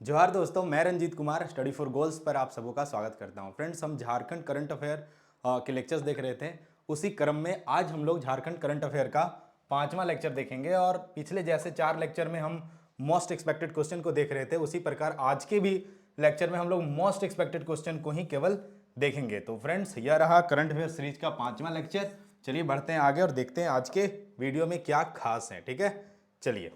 जोहार दोस्तों, मैं Ranjit Kumar study for goals पर आप सबों का स्वागत करता हूं। फ्रेंड्स, हम झारखंड करंट अफेयर के लेक्चर्स देख रहे थे। उसी क्रम में आज हम लोग झारखंड करंट अफेयर का 5वां लेक्चर देखेंगे और पिछले जैसे 4 लेक्चर में हम मोस्ट एक्सपेक्टेड क्वेश्चन को देख रहे थे, उसी प्रकार आज के भी लेक्चर में हम लोग मोस्ट एक्सपेक्टेड क्वेश्चन को ही केवल देखेंगे। तो फ्रेंड्स, यह रहा करंट अफेयर सीरीज का 5वां लेक्चर। चलिए बढ़ते हैं आगे और देखते हैं आज के वीडियो में क्या खास है। ठीक है, चलिए।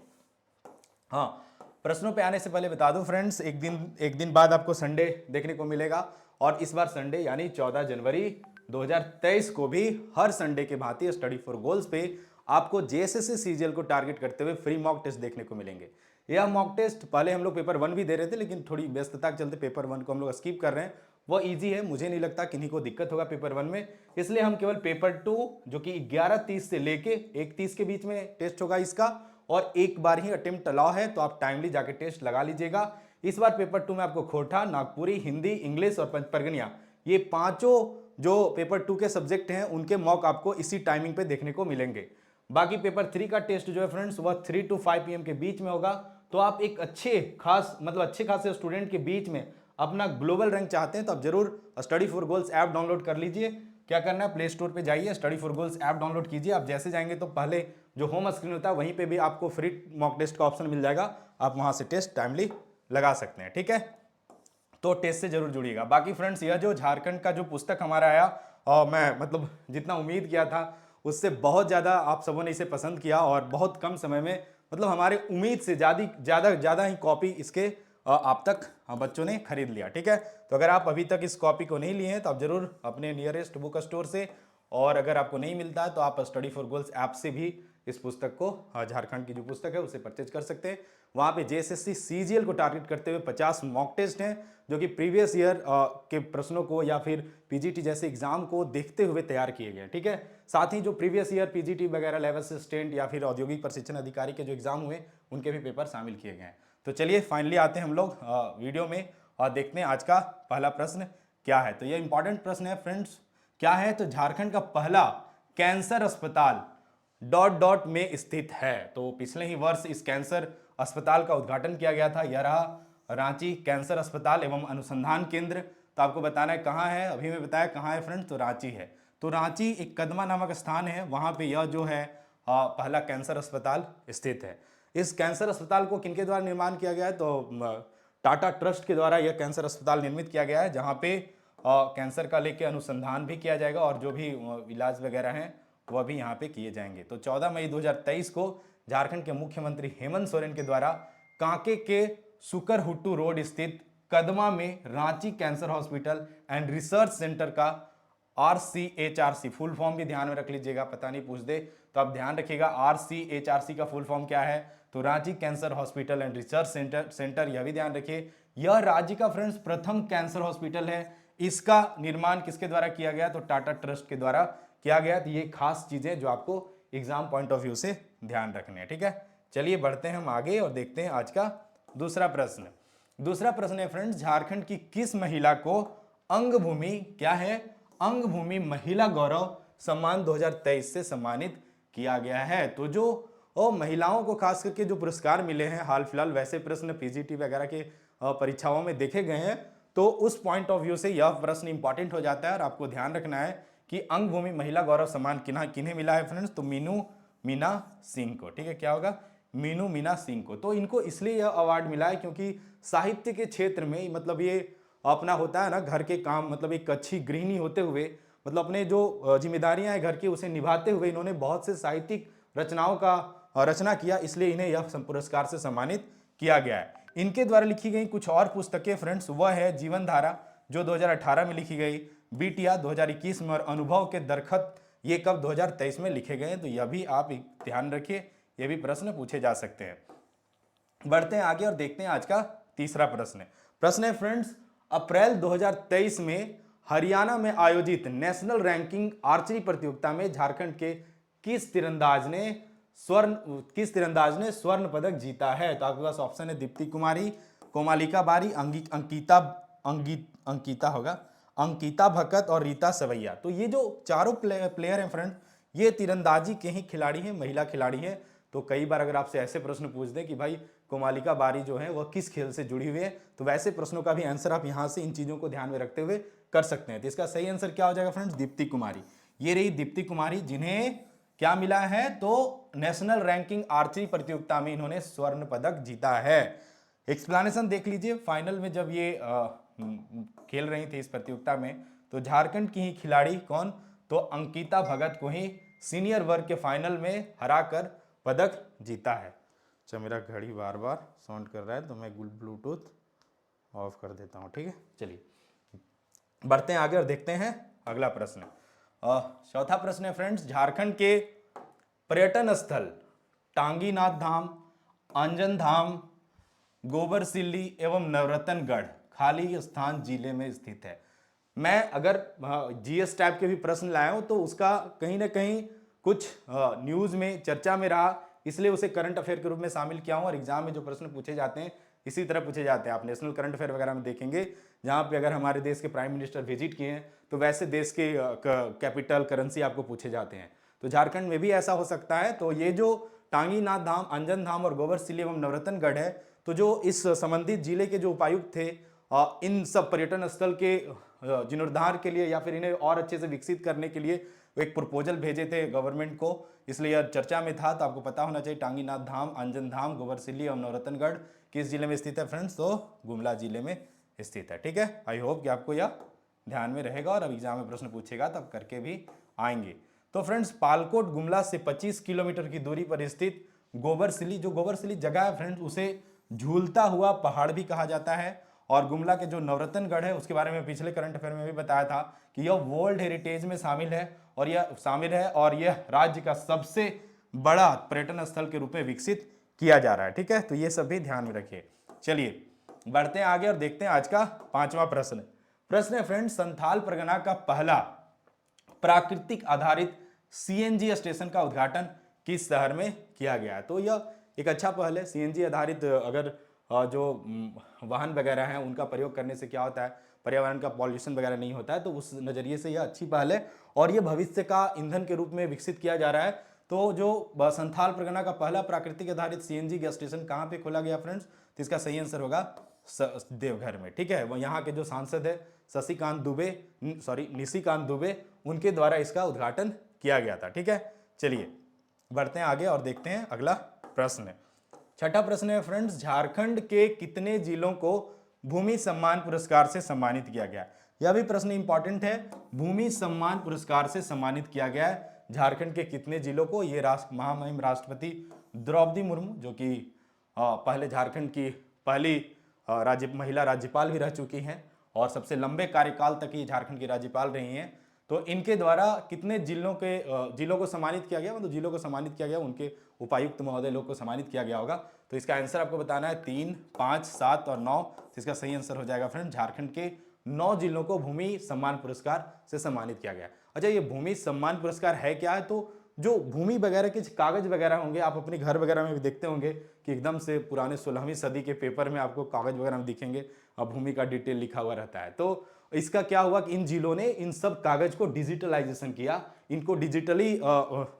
हाँ, प्रश्नों पे आने से पहले बता दूं फ्रेंड्स, एक दिन बाद आपको संडे देखने को मिलेगा और इस बार संडे यानी 14 जनवरी 2023 को भी हर संडे के भांति स्टडी फॉर गोल्स पे आपको जेएसएससी सीजीएल को टारगेट करते हुए फ्री मॉक टेस्ट देखने को मिलेंगे। यह मॉक टेस्ट पहले हम लोग पेपर 1 भी दे रहे थे, लेकिन थोड़ी व्यस्तता के चलते पेपर 1 को हम लोग स्किप कर रहे हैं। वो इजी है, मुझे नहीं लगता किन्हीं को दिक्कत होगा पेपर 1 में, इसलिए हम केवल पेपर 2 जो कि 11:30 से लेके 1:30 के बीच में टेस्ट होगा इसका, और एक बार ही अटेम्प्ट अलाउ है, तो आप टाइमली जाके टेस्ट लगा लीजिएगा। इस बार पेपर 2 में आपको खोटा, नागपुरी, हिंदी, इंग्लिश और पंचपरगनिया, ये पांचों जो पेपर 2 के सब्जेक्ट हैं उनके मॉक आपको इसी टाइमिंग पे देखने को मिलेंगे। बाकी पेपर 3 का टेस्ट जो है फ्रेंड्स, वह 3 to 5 PM के बीच में होगा। तो आप एक अच्छे खासे स्टूडेंट के बीच में अपना ग्लोबल रैंक चाहते हैं तो आप जरूर study for goals app download कर लीजिए। क्या करना है, प्ले स्टोर पे जाइए, study for goals app download कीजिए। आप जैसे जाएंगे तो पहले जो होम स्क्रीन होता है वहीं पे भी आपको फ्री मॉक टेस्ट का ऑप्शन मिल जाएगा, आप वहां से टेस्ट टाइमली लगा सकते हैं। ठीक है, तो टेस्ट से जरूर जुड़िएगा। बाकी फ्रेंड्स, यह जो झारखंड का जो पुस्तक हमारा आया, और मैं जितना उम्मीद किया था उससे बहुत ज़्यादा आप सबों ने इसे पसंद किया और बहुत कम समय में, हमारे उम्मीद से ज़्यादा ही कॉपी इसके आप तक बच्चों ने खरीद लिया। ठीक है, तो अगर आप अभी तक इस कॉपी को नहीं लिए हैं तो आप जरूर अपने नियरेस्ट बुक स्टोर से, और अगर आपको नहीं मिलता है तो आप स्टडी फॉर गोल्स ऐप से भी इस पुस्तक को, झारखंड की जो पुस्तक है उसे परचेज कर सकते हैं। वहाँ पे जेएसएससी सीजीएल को टारगेट करते हुए 50 मॉक टेस्ट हैं जो कि प्रीवियस ईयर के प्रश्नों को या फिर पीजीटी जैसे एग्जाम को देखते हुए तैयार किए गए। ठीक है, साथ ही जो प्रीवियस ईयर पीजीटी वगैरह लेवल असिस्टेंट या फिर औद्योगिक प्रशिक्षण अधिकारी के जो एग्जाम हुए उनके भी पेपर शामिल किए गए हैं। तो चलिए फाइनली आते हैं हम लोग वीडियो में और देखते हैं आज का पहला प्रश्न क्या है। तो ये इंपॉर्टेंट प्रश्न है फ्रेंड्स। क्या है, तो झारखंड का पहला कैंसर अस्पताल ... में स्थित है। तो पिछले ही वर्ष इस कैंसर अस्पताल का उद्घाटन किया गया था। यह रहा रांची कैंसर अस्पताल एवं अनुसंधान केंद्र। तो आपको बताना है कहाँ है, अभी मैं बताया कहाँ है फ्रेंड्स, तो रांची है। तो रांची एक कदमा नामक स्थान है, वहां पे यह जो है पहला कैंसर अस्पताल स्थित है। इस कैंसर अस्पताल को किनके द्वारा निर्माण किया गया है, तो टाटा ट्रस्ट के द्वारा यह कैंसर अस्पताल निर्मित किया गया है, जहाँ पे कैंसर का लेके अनुसंधान भी किया जाएगा और जो भी इलाज वगैरह हैं वह भी यहाँ पे किए जाएंगे। तो 14 मई 2023 को झारखंड के मुख्यमंत्री हेमंत सोरेन के द्वारा कांके के सुकरहुट्टू रोड स्थित कदमा में Ranchi cancer hospital and research centre का RCHRC फुल फॉर्म भी ध्यान में रख लीजिएगा, पता नहीं पूछ दे तो आप ध्यान रखिएगा RCHRC का फुल फॉर्म क्या है, तो Ranchi cancer hospital and research centre यह भी ध्यान रखिए। यह राज्य का फ्रेंड्स प्रथम कैंसर हॉस्पिटल है। इसका निर्माण किसके द्वारा किया गया, तो टाटा ट्रस्ट के द्वारा किया गया। तो ये खास चीजें जो आपको एग्जाम पॉइंट ऑफ व्यू से ध्यान रखने हैं। ठीक है, चलिए बढ़ते हैं हम आगे और देखते हैं आज का दूसरा प्रश्न। दूसरा प्रश्न है फ्रेंड्स, झारखंड की किस महिला को अंगभूमि क्या है, अंगभूमि महिला गौरव सम्मान 2023 से सम्मानित किया गया है। तो जो महिलाओं को खास करके जो पुरस्कार मिले हैं हाल फिलहाल, वैसे प्रश्न पीजीटी वगैरह के परीक्षाओं में देखे गए हैं, तो उस पॉइंट ऑफ व्यू से यह प्रश्न इंपॉर्टेंट हो जाता है और आपको ध्यान रखना है कि अंगभूमि महिला गौरव सम्मान किन्हें मिला है फ्रेंड्स, तो मीनू मीना सिंह को। ठीक है, क्या होगा, मीनू मीना सिंह को। तो इनको इसलिए यह अवार्ड मिला है क्योंकि साहित्य के क्षेत्र में ये अपना होता है ना घर के काम, एक अच्छी गृहिणी होते हुए अपने जो जिम्मेदारियां हैं घर की उसे निभाते हुए इन्होंने बहुत से साहित्यिक रचनाओं का रचना किया, इसलिए इन्हें यह पुरस्कार से सम्मानित किया गया है। इनके द्वारा लिखी गई कुछ और पुस्तकें फ्रेंड्स, वह है जीवन धारा जो 2018 में लिखी गई, बिटिया 2021 में, और अनुभव के दरखत ये कब 2023 में लिखे गए। तो यह भी आप ध्यान रखिए, यह भी प्रश्न पूछे जा सकते हैं। बढ़ते हैं आगे और देखते हैं आज का तीसरा प्रश्न। प्रश्न है फ्रेंड्स, अप्रैल 2023 में हरियाणा में आयोजित नेशनल रैंकिंग आर्चरी प्रतियोगिता में झारखंड के किस तीरंदाज ने स्वर्ण पदक जीता है। तो आपके पास ऑप्शन है दीप्ति कुमारी, कोमालिका बारी, अंकिता भकत और रीता सवैया। तो ये जो चारों प्लेयर हैं फ्रेंड, ये तीरंदाजी के ही खिलाड़ी हैं, महिला खिलाड़ी हैं। तो कई बार अगर आपसे ऐसे प्रश्न पूछ दें कि भाई कोमालिका बारी जो है वह किस खेल से जुड़ी हुई है। तो वैसे प्रश्नों का भी आंसर आप यहाँ से इन चीज़ों को ध्यान में रखते हुए कर सकते हैं। तो इसका सही आंसर क्या हो जाएगा फ्रेंड्स, दीप्ति कुमारी। ये रही दीप्ति कुमारी, जिन्हें क्या मिला है, तो नेशनल रैंकिंग आर्चरी प्रतियोगिता में इन्होंने स्वर्ण पदक जीता है। एक्सप्लेनेशन देख लीजिए, फाइनल में जब ये खेल रही थी इस प्रतियोगिता में, तो झारखंड की ही खिलाड़ी कौन, तो अंकिता भगत को ही सीनियर वर्ग के फाइनल में हराकर पदक जीता है। अच्छा, मेरा घड़ी बार बार साउंड कर रहा है तो मैं ब्लूटूथ ऑफ कर देता हूँ, ठीक है। चलिए बढ़ते हैं आगे और देखते हैं अगला प्रश्न। चौथा प्रश्न है फ्रेंड्स, झारखंड के पर्यटन स्थल टांगीनाथ धाम, अंजन धाम, गोबरसिल्ली एवं नवरत्नगढ़ खाली स्थान जिले में स्थित है। मैं अगर जीएस टाइप के भी प्रश्न लाया हूं तो उसका कहीं ना कहीं कुछ न्यूज में चर्चा में रहा, इसलिए उसे करंट अफेयर के रूप में शामिल किया हूं। और एग्जाम में जो प्रश्न पूछे जाते हैं इसी तरह पूछे जाते हैं। आप नेशनल करंट अफेयर वगैरह में देखेंगे, जहां पे अगर हमारे देश के प्राइम मिनिस्टर विजिट किए हैं तो वैसे देश के कैपिटल करेंसी आपको पूछे जाते हैं। तो झारखंड में भी ऐसा हो सकता है। तो ये जो टांगीनाथ धाम, अंजन धाम और गोबरसिल्ली एवं नवरत्नगढ़ है, तो जो इस संबंधित जिले के जो उपायुक्त थे, इन सब पर्यटन स्थल के जीर्णोद्धार के लिए या फिर इन्हें और अच्छे से विकसित करने के लिए एक प्रपोजल भेजे थे गवर्नमेंट को, इसलिए यह चर्चा में था। तो आपको पता होना चाहिए टांगीनाथ धाम, अंजन धाम, गोबरसिल्ली और नवरत्नगढ़ किस जिले में स्थित है फ्रेंड्स, तो गुमला जिले में स्थित है, ठीक है। आई होप कि आपको यह ध्यान में रहेगा और अब एग्जाम में प्रश्न पूछेगा तब करके भी आएंगे। तो फ्रेंड्स, पालकोट गुमला से 25 किलोमीटर की दूरी पर स्थित गोबरसिल्ली, जो गोबरसिल्ली जगह है फ्रेंड्स, उसे झूलता हुआ पहाड़ भी कहा जाता है। और गुमला के जो नवरत्नगढ़ है उसके बारे में पिछले करंट अफेयर में भी बताया था कि यह वर्ल्ड हेरिटेज में शामिल है और यह राज्य का सबसे बड़ा पर्यटन स्थल के रूप में विकसित किया जा रहा है, ठीक है। तो ये सब भी ध्यान में रखिए। चलिए बढ़ते हैं आगे और देखते हैं आज का पांचवा प्रश्न। प्रश्न है फ्रेंड्स, संथाल परगना का पहला प्राकृतिक आधारित सीएनजी स्टेशन का उद्घाटन किस शहर में किया गया है। तो यह एक अच्छा पहल है। सीएनजी आधारित अगर जो वाहन वगैरह हैं उनका प्रयोग करने से क्या होता है, पर्यावरण का पॉल्यूशन वगैरह नहीं होता है, तो उस नज़रिए से यह अच्छी पहल है और ये भविष्य का ईंधन के रूप में विकसित किया जा रहा है। तो जो संथाल परगना का पहला प्राकृतिक आधारित सीएनजी गैस स्टेशन कहाँ पे खोला गया फ्रेंड्स, तो इसका सही आंसर होगा देवघर में, ठीक है। वो यहाँ के जो सांसद है निशिकांत दुबे, उनके द्वारा इसका उद्घाटन किया गया था, ठीक है। चलिए बढ़ते हैं आगे और देखते हैं अगला प्रश्न। छठा प्रश्न है फ्रेंड्स, झारखंड के कितने जिलों को भूमि सम्मान पुरस्कार से सम्मानित किया गया। यह भी प्रश्न इंपॉर्टेंट है। भूमि सम्मान पुरस्कार से सम्मानित किया गया है झारखंड के कितने जिलों को। ये महामहिम राष्ट्रपति द्रौपदी मुर्मू, जो कि पहले झारखंड की पहली महिला राज्यपाल भी रह चुकी हैं और सबसे लंबे कार्यकाल तक ये झारखंड की राज्यपाल रही हैं। तो इनके द्वारा कितने जिलों को सम्मानित किया गया, मतलब जिलों को सम्मानित किया गया, उनके उपायुक्त महोदय लोग को सम्मानित किया गया होगा। तो इसका आंसर आपको बताना है 3, 5, 7 और 9। तो इसका सही आंसर हो जाएगा फ्रेंड, झारखंड के 9 जिलों को भूमि सम्मान पुरस्कार से सम्मानित किया गया। अच्छा, ये भूमि सम्मान पुरस्कार है क्या है, तो जो भूमि वगैरह के कागज वगैरह होंगे, आप अपने घर वगैरह में भी देखते होंगे कि एकदम से पुराने 16वीं सदी के पेपर में आपको कागज वगैरह में दिखेंगे भूमि का डिटेल लिखा हुआ रहता है। तो इसका क्या हुआ कि इन जिलों ने इन सब कागज को डिजिटलाइजेशन किया, इनको डिजिटली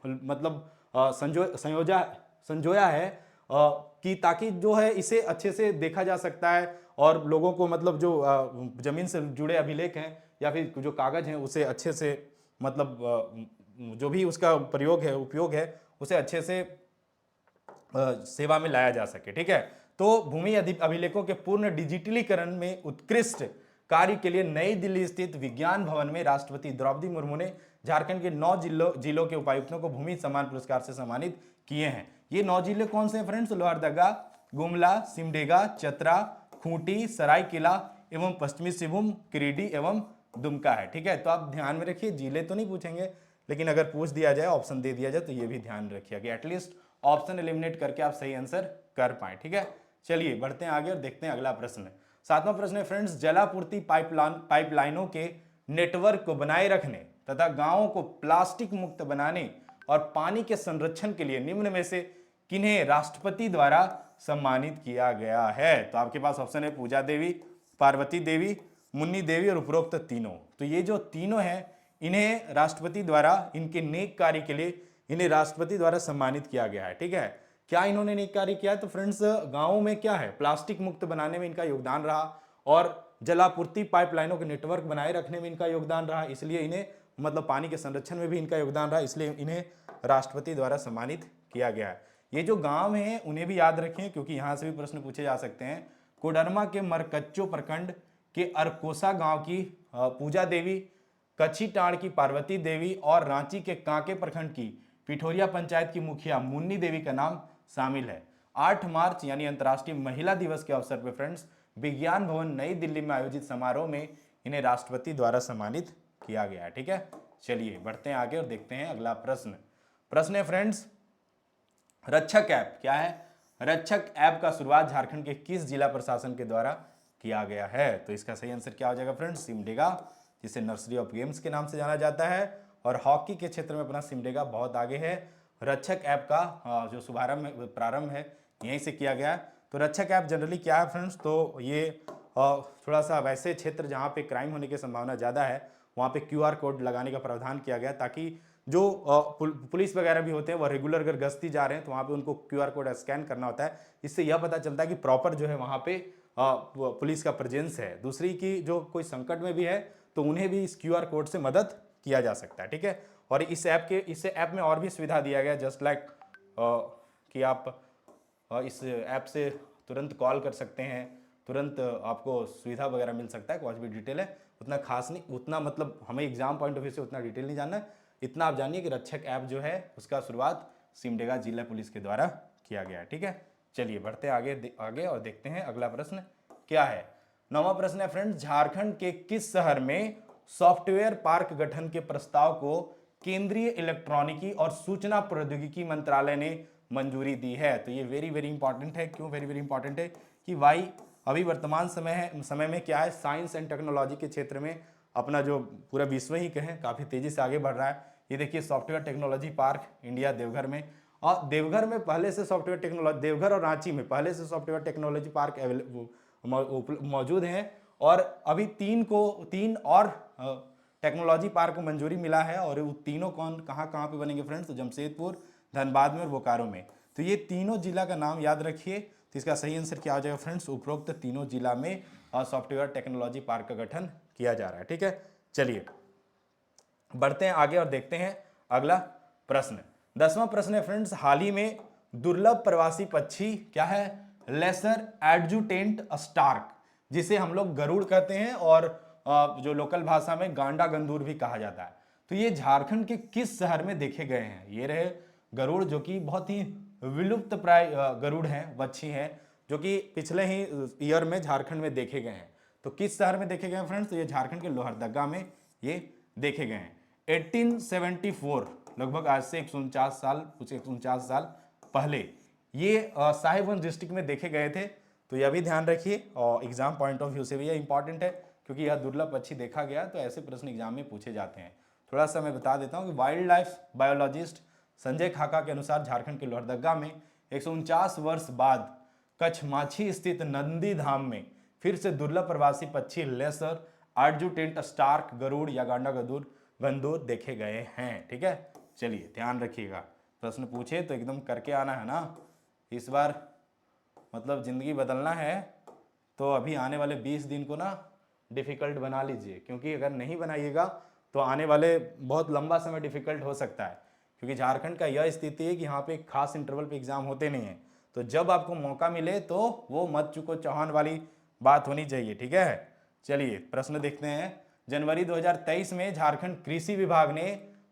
मतलब संजोया है कि ताकि जो है इसे अच्छे से देखा जा सकता है और लोगों को मतलब जो जमीन से जुड़े अभिलेख हैं या फिर जो कागज हैं उसे अच्छे से मतलब जो भी उसका उपयोग है उसे अच्छे से सेवा में लाया जा सके, ठीक है। तो भूमि अभिलेखों के पूर्ण डिजिटलीकरण में उत्कृष्ट कार्य के लिए नई दिल्ली स्थित विज्ञान भवन में राष्ट्रपति द्रौपदी मुर्मू ने झारखंड के 9 जिलों के उपायुक्तों को भूमि सम्मान पुरस्कार से सम्मानित किए हैं। ये 9 जिले कौन से हैं फ्रेंड्स, लोहरदगा, गुमला, सिमडेगा, चतरा, खूंटी, सरायकेला एवं पश्चिमी सिंहभूम, गिरिडीह एवं दुमका है, ठीक है। तो आप ध्यान में रखिए, जिले तो नहीं पूछेंगे लेकिन अगर पूछ दिया जाए, ऑप्शन दे दिया जाए तो ये भी ध्यान रखिए कि एटलीस्ट ऑप्शन एलिमिनेट करके आप सही आंसर कर पाए, ठीक है। चलिए बढ़ते हैं आगे और देखते हैं अगला प्रश्न। 7वां प्रश्न है फ्रेंड्स, जलापूर्ति पाइपलाइनों के नेटवर्क को बनाए रखने तथा गांवों को प्लास्टिक मुक्त बनाने और पानी के संरक्षण के लिए निम्न में से किन्हें राष्ट्रपति द्वारा सम्मानित किया गया है। तो आपके पास ऑप्शन है पूजा देवी, पार्वती देवी, मुन्नी देवी और उपरोक्त तीनों। तो ये जो तीनों हैं इन्हें राष्ट्रपति द्वारा इनके नेक कार्य के लिए इन्हें राष्ट्रपति द्वारा सम्मानित किया गया है, ठीक है। क्या इन्होंने नेक कार्य किया है? तो फ्रेंड्स गाँवों में क्या है, प्लास्टिक मुक्त बनाने में इनका योगदान रहा और जलापूर्ति पाइपलाइनों के नेटवर्क बनाए रखने में इनका योगदान रहा, इसलिए इन्हें मतलब पानी के संरक्षण में भी इनका योगदान रहा, इसलिए इन्हें राष्ट्रपति द्वारा सम्मानित किया गया है। ये जो गांव हैं उन्हें भी याद रखें क्योंकि यहाँ से भी प्रश्न पूछे जा सकते हैं। कोडरमा के मरकच्चो प्रखंड के अरकोसा गांव की पूजा देवी, कच्छीटाड़ की पार्वती देवी और रांची के कांके प्रखंड की पिठोरिया पंचायत की मुखिया मुन्नी देवी का नाम शामिल है। 8 मार्च यानी अंतर्राष्ट्रीय महिला दिवस के अवसर पर फ्रेंड्स विज्ञान भवन नई दिल्ली में आयोजित समारोह में इन्हें राष्ट्रपति द्वारा सम्मानित किया गया है। ठीक है, चलिए बढ़ते हैं आगे और देखते हैं अगला प्रश्न। प्रश्न है फ्रेंड्स, रक्षक ऐप क्या है? रक्षक ऐप का शुरुआत झारखंड के किस जिला प्रशासन के द्वारा किया गया है? तो इसका सही आंसर क्या हो जाएगा फ्रेंड्स? सिमडेगा, जिसे नर्सरी ऑफ गेम्स के नाम से जाना जाता है और हॉकी के क्षेत्र में अपना सिमडेगा बहुत आगे है। रक्षक ऐप का जो शुभारंभ प्रारंभ है यहीं से किया गया है। तो रक्षक ऐप जनरली क्या है फ्रेंड्स? तो ये थोड़ा सा वैसे क्षेत्र जहाँ पे क्राइम होने की संभावना ज़्यादा है वहाँ पे QR कोड लगाने का प्रावधान किया गया ताकि जो पुलिस वगैरह भी होते हैं वह रेगुलर अगर गश्ती जा रहे हैं तो वहाँ पे उनको QR कोड स्कैन करना होता है। इससे यह पता चलता है कि प्रॉपर जो है वहाँ पे पुलिस का प्रेजेंस है। दूसरी की जो कोई संकट में भी है तो उन्हें भी इस QR कोड से मदद किया जा सकता है। ठीक है, और इस ऐप में और भी सुविधा दिया गया जस्ट लाइक कि आप इस ऐप से तुरंत कॉल कर सकते हैं, तुरंत आपको सुविधा वगैरह मिल सकता है। कुछ भी डिटेल है उतना खास नहीं, उतना मतलब हमें एग्जाम पॉइंट ऑफ व्यू से उतना डिटेल नहीं जानना है। इतना आप जानिए कि रक्षक ऐप जो है उसका शुरुआत सिमडेगा जिला पुलिस के द्वारा किया गया है। ठीक है, चलिए बढ़ते आगे और देखते हैं अगला प्रश्न क्या है। 9वां प्रश्न है फ्रेंड्स, झारखंड के किस शहर में सॉफ्टवेयर पार्क गठन के प्रस्ताव को केंद्रीय इलेक्ट्रॉनिकी और सूचना प्रौद्योगिकी मंत्रालय ने मंजूरी दी है? तो ये वेरी वेरी इंपॉर्टेंट है। क्यों वेरी वेरी इंपॉर्टेंट है? कि भाई अभी वर्तमान समय में क्या है, साइंस एंड टेक्नोलॉजी के क्षेत्र में अपना जो पूरा विश्व ही कहें काफ़ी तेज़ी से आगे बढ़ रहा है। ये देखिए software technology park India Deoghar में, और देवघर में पहले से सॉफ्टवेयर टेक्नोलॉजी, देवघर और रांची में पहले से सॉफ्टवेयर टेक्नोलॉजी पार्क मौजूद हैं और अभी 3 और टेक्नोलॉजी पार्क को मंजूरी मिला है। और वो तीनों कहाँ पे बनेंगे फ्रेंड्स? तो जमशेदपुर, धनबाद में और बोकारो में। तो ये तीनों जिला का नाम याद रखिए। तो इसका सही आंसर क्या हो जाएगा फ्रेंड्स? उपरोक्त तीनों जिला में सॉफ्टवेयर टेक्नोलॉजी पार्क का गठन किया जा रहा है। ठीक है, चलिए बढ़ते हैं आगे और देखते हैं अगला प्रश्न। 10वां प्रश्न है फ्रेंड्स, हाल ही में दुर्लभ प्रवासी पक्षी क्या है? लेसर एडजुटेंट स्टार्क, जिसे हम लोग गरुड़ कहते हैं और जो लोकल भाषा में गांडा गंदूर भी कहा जाता है। तो ये झारखंड के किस शहर में देखे गए हैं? ये रहे गरुड़, जो कि बहुत ही विलुप्त प्राय गरुड़ हैं, पक्षी हैं, जो कि पिछले ही ईयर में झारखंड में देखे गए हैं। तो किस शहर में देखे गए हैं फ्रेंड्स? तो ये झारखंड के लोहरदगा में ये देखे गए हैं। 1874 लगभग आज से 149 साल पहले ये साहिबगंज डिस्ट्रिक्ट में देखे गए थे। तो यह भी ध्यान रखिए और एग्जाम पॉइंट ऑफ व्यू से भी यह इंपॉर्टेंट है क्योंकि यह दुर्लभ पक्षी देखा गया, तो ऐसे प्रश्न एग्जाम में पूछे जाते हैं। थोड़ा सा मैं बता देता हूँ कि वाइल्ड लाइफ बायोलॉजिस्ट संजय खाका के अनुसार झारखंड के लोहरदगा में 149 वर्ष बाद कछमाछी स्थित नंदी धाम में फिर से दुर्लभ प्रवासी पक्षी लेसर एडजुटेंट स्टार्क गरुड़ या गांडा गंदूर देखे गए हैं। ठीक है, चलिए ध्यान रखिएगा, प्रश्न पूछे तो एकदम करके आना है ना। इस बार मतलब ज़िंदगी बदलना है तो अभी आने वाले 20 दिन को ना डिफ़िकल्ट बना लीजिए, क्योंकि अगर नहीं बनाइएगा तो आने वाले बहुत लंबा समय डिफ़िकल्ट हो सकता है। क्योंकि झारखंड का यह स्थिति है कि यहाँ पे खास इंटरवल पे एग्ज़ाम होते नहीं हैं, तो जब आपको मौका मिले तो वो मत चुको चौहान वाली बात होनी चाहिए। ठीक है, चलिए प्रश्न देखते हैं। जनवरी 2023 में झारखंड कृषि विभाग ने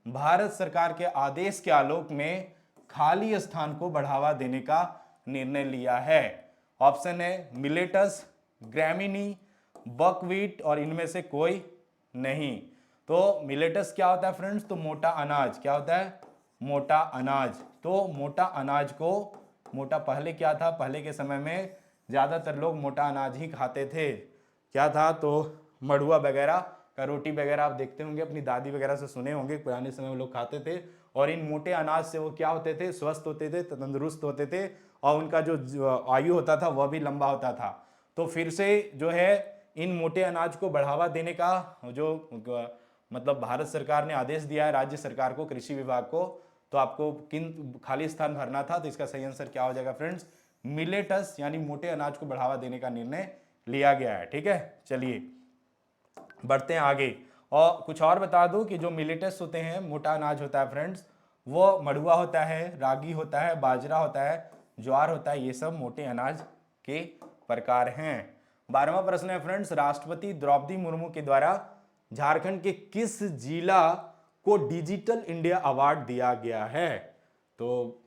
भारत सरकार के आदेश के आलोक में खाली स्थान को बढ़ावा देने का निर्णय लिया है। ऑप्शन है मिलेटस, ग्रैमीनी, बकवीट और इनमें से कोई नहीं। तो मिलेटस क्या होता है फ्रेंड्स? तो मोटा अनाज। क्या होता है? मोटा अनाज। तो मोटा अनाज को, मोटा पहले क्या था? पहले के समय में ज़्यादातर लोग मोटा अनाज ही खाते थे। क्या था? तो मड़ुआ वगैरह का रोटी वगैरह आप देखते होंगे, अपनी दादी वगैरह से सुने होंगे, पुराने समय में लोग खाते थे। और इन मोटे अनाज से वो क्या होते थे? स्वस्थ होते थे, तंदुरुस्त होते थे और उनका जो आयु होता था वह भी लंबा होता था। तो फिर से जो है इन मोटे अनाज को बढ़ावा देने का जो मतलब भारत सरकार ने आदेश दिया है राज्य सरकार को, कृषि विभाग को, तो आपको किन खाली स्थान भरना था, तो इसका सही आंसर क्या हो जाएगा फ्रेंड्स, मिलेटस यानी मोटे अनाज को बढ़ावा देने का निर्णय लिया गया है। ठीक है, चलिए बढ़ते हैं आगे। और कुछ और बता दूं कि जो मिलेटस होते हैं, मोटा अनाज होता है फ्रेंड्स, वो मड़ुआ होता है, रागी होता है, बाजरा होता है, ज्वार होता है, ये सब मोटे अनाज के प्रकार हैं। 12वां प्रश्न है फ्रेंड्स, राष्ट्रपति द्रौपदी मुर्मू के द्वारा झारखंड के किस जिला को डिजिटल इंडिया अवार्ड दिया गया है? तो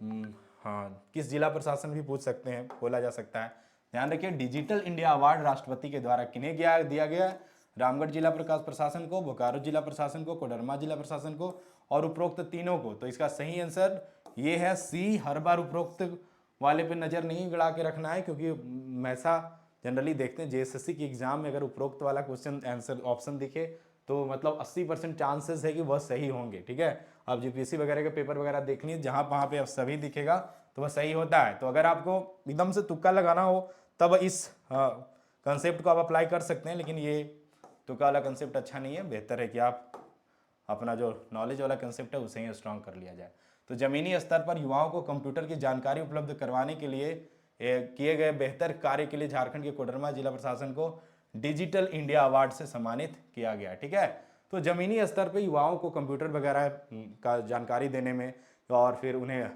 हाँ, किस जिला प्रशासन भी पूछ सकते हैं, बोला जा सकता है। ध्यान रखिए, डिजिटल इंडिया अवार्ड राष्ट्रपति के द्वारा किन्हें दिया गया है? रामगढ़ जिला प्रकाश प्रशासन को, बोकारो जिला प्रशासन को, कोडरमा जिला प्रशासन को और उपरोक्त तीनों को। तो इसका सही आंसर ये है सी। हर बार उपरोक्त वाले पे नजर नहीं गड़ा के रखना है, क्योंकि ऐसा जनरली देखते हैं जेएसएससी की एग्जाम में अगर उपरोक्त वाला क्वेश्चन आंसर ऑप्शन दिखे तो मतलब 80% चांसेस है कि वह सही होंगे। ठीक है, अब जीपीएससी वगैरह के पेपर वगैरह देख लीजिए, जहां वहां पे अब सभी दिखेगा तो वह सही होता है। तो अगर आपको एकदम से तुक्का लगाना हो तब इस कंसेप्ट को आप अप्लाई कर सकते हैं, लेकिन ये तुक्का वाला कंसेप्ट अच्छा नहीं है। बेहतर है कि आप अपना जो नॉलेज वाला कंसेप्ट है उसे ही स्ट्रॉन्ग कर लिया जाए। तो जमीनी स्तर पर युवाओं को कंप्यूटर की जानकारी उपलब्ध करवाने के लिए किए गए बेहतर कार्य के लिए झारखंड के कोडरमा जिला प्रशासन को डिजिटल इंडिया अवार्ड से सम्मानित किया गया। ठीक है, तो जमीनी स्तर पे युवाओं को कंप्यूटर वगैरह का जानकारी देने में और फिर उन्हें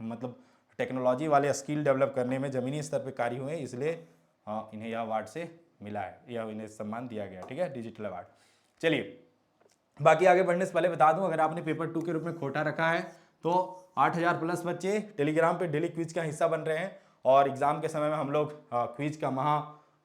मतलब टेक्नोलॉजी वाले स्किल डेवलप करने में जमीनी स्तर पे कार्य हुए, इसलिए इन्हें यह अवार्ड से मिला है या इन्हें सम्मान दिया गया। ठीक है, डिजिटल अवार्ड। चलिए बाकी आगे बढ़ने से पहले बता दूं, अगर आपने पेपर 2 के रूप में खोटा रखा है तो 8000 प्लस बच्चे टेलीग्राम पे डेली क्विज का हिस्सा बन रहे हैं और एग्जाम के समय में हम लोग क्विज का महा